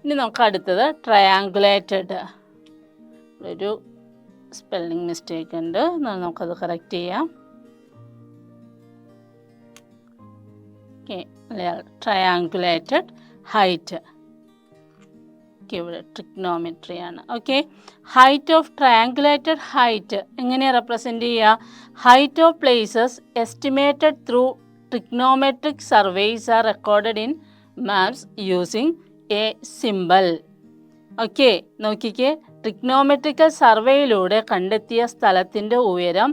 ഇനി നമുക്ക് അടുത്തത് ട്രയാങ്കുലേറ്റഡ്. ഒരു സ്പെല്ലിംഗ് മിസ്റ്റേക്ക് ഉണ്ട്, നമുക്കത് കറക്റ്റ് ചെയ്യാം. Okay, triangulated height. ഇവിടെ ട്രിഗ്നോമെട്രി ആണ്. Okay, height of triangulated height എങ്ങനെയാണ് റെപ്രസെൻ്റ് ചെയ്യുക, height of places estimated through trigonometric surveys R recorded in maps using A simple. Okay, നോക്കിക്കേ, ട്രിഗ്നോമെട്രിക്കൽ സർവേയിലൂടെ കണ്ടെത്തിയ സ്ഥലത്തിൻ്റെ ഉയരം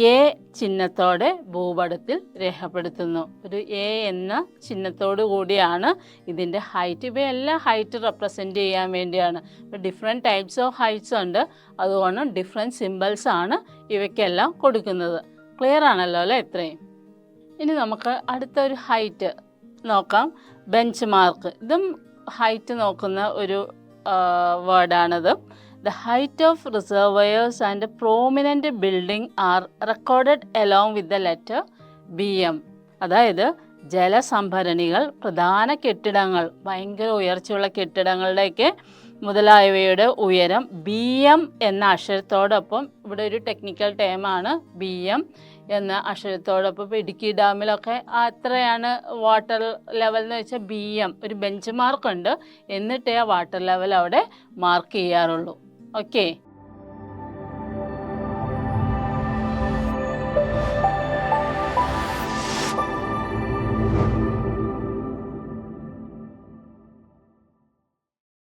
എ ചിഹ്നത്തോടെ ഭൂപടത്തിൽ രേഖപ്പെടുത്തുന്നു. ഒരു എ എന്ന ചിഹ്നത്തോടു കൂടിയാണ് ഇതിൻ്റെ ഹൈറ്റ്. ഇവയെല്ലാം ഹൈറ്റ് റെപ്രസെൻ്റ് ചെയ്യാൻ വേണ്ടിയാണ്. ഇപ്പോൾ ഡിഫറെൻറ്റ് ടൈപ്സ് ഓഫ് ഹൈറ്റ്സ് ഉണ്ട്, അതുകൊണ്ട് ഡിഫറെൻറ്റ് സിമ്പിൾസ് ആണ് ഇവയ്ക്കെല്ലാം കൊടുക്കുന്നത്. ക്ലിയർ ആണല്ലോ അല്ലേ ഇത്രയും? ഇനി നമുക്ക് അടുത്തൊരു ഹൈറ്റ് നോക്കാം. Bench mark. ഇതും ഹൈറ്റ് നോക്കുന്ന ഒരു വേർഡാണിത്. The height of reservoirs and prominent building are recorded along with the letter BM. അതായത് ജലസംഭരണികൾ, പ്രധാന കെട്ടിടങ്ങൾ, ഭയങ്കര ഉയർച്ചയുള്ള കെട്ടിടങ്ങളുടെയൊക്കെ മുതലായവയുടെ ഉയരം BM എന്ന അക്ഷരത്തോടൊപ്പം, ഇവിടെ ഒരു ടെക്നിക്കൽ ടേമാണ് BM എന്ന അക്ഷരത്തോടൊപ്പം. ഇപ്പോൾ ഇടുക്കി ഡാമിലൊക്കെ എത്രയാണ് വാട്ടർ ലെവൽ എന്ന് വെച്ചാൽ BM ഒരു ബെഞ്ച് മാർക്ക് ഉണ്ട്, എന്നിട്ടേ ആ വാട്ടർ ലെവൽ അവിടെ മാർക്ക് ചെയ്യാറുള്ളൂ. ഓക്കെ,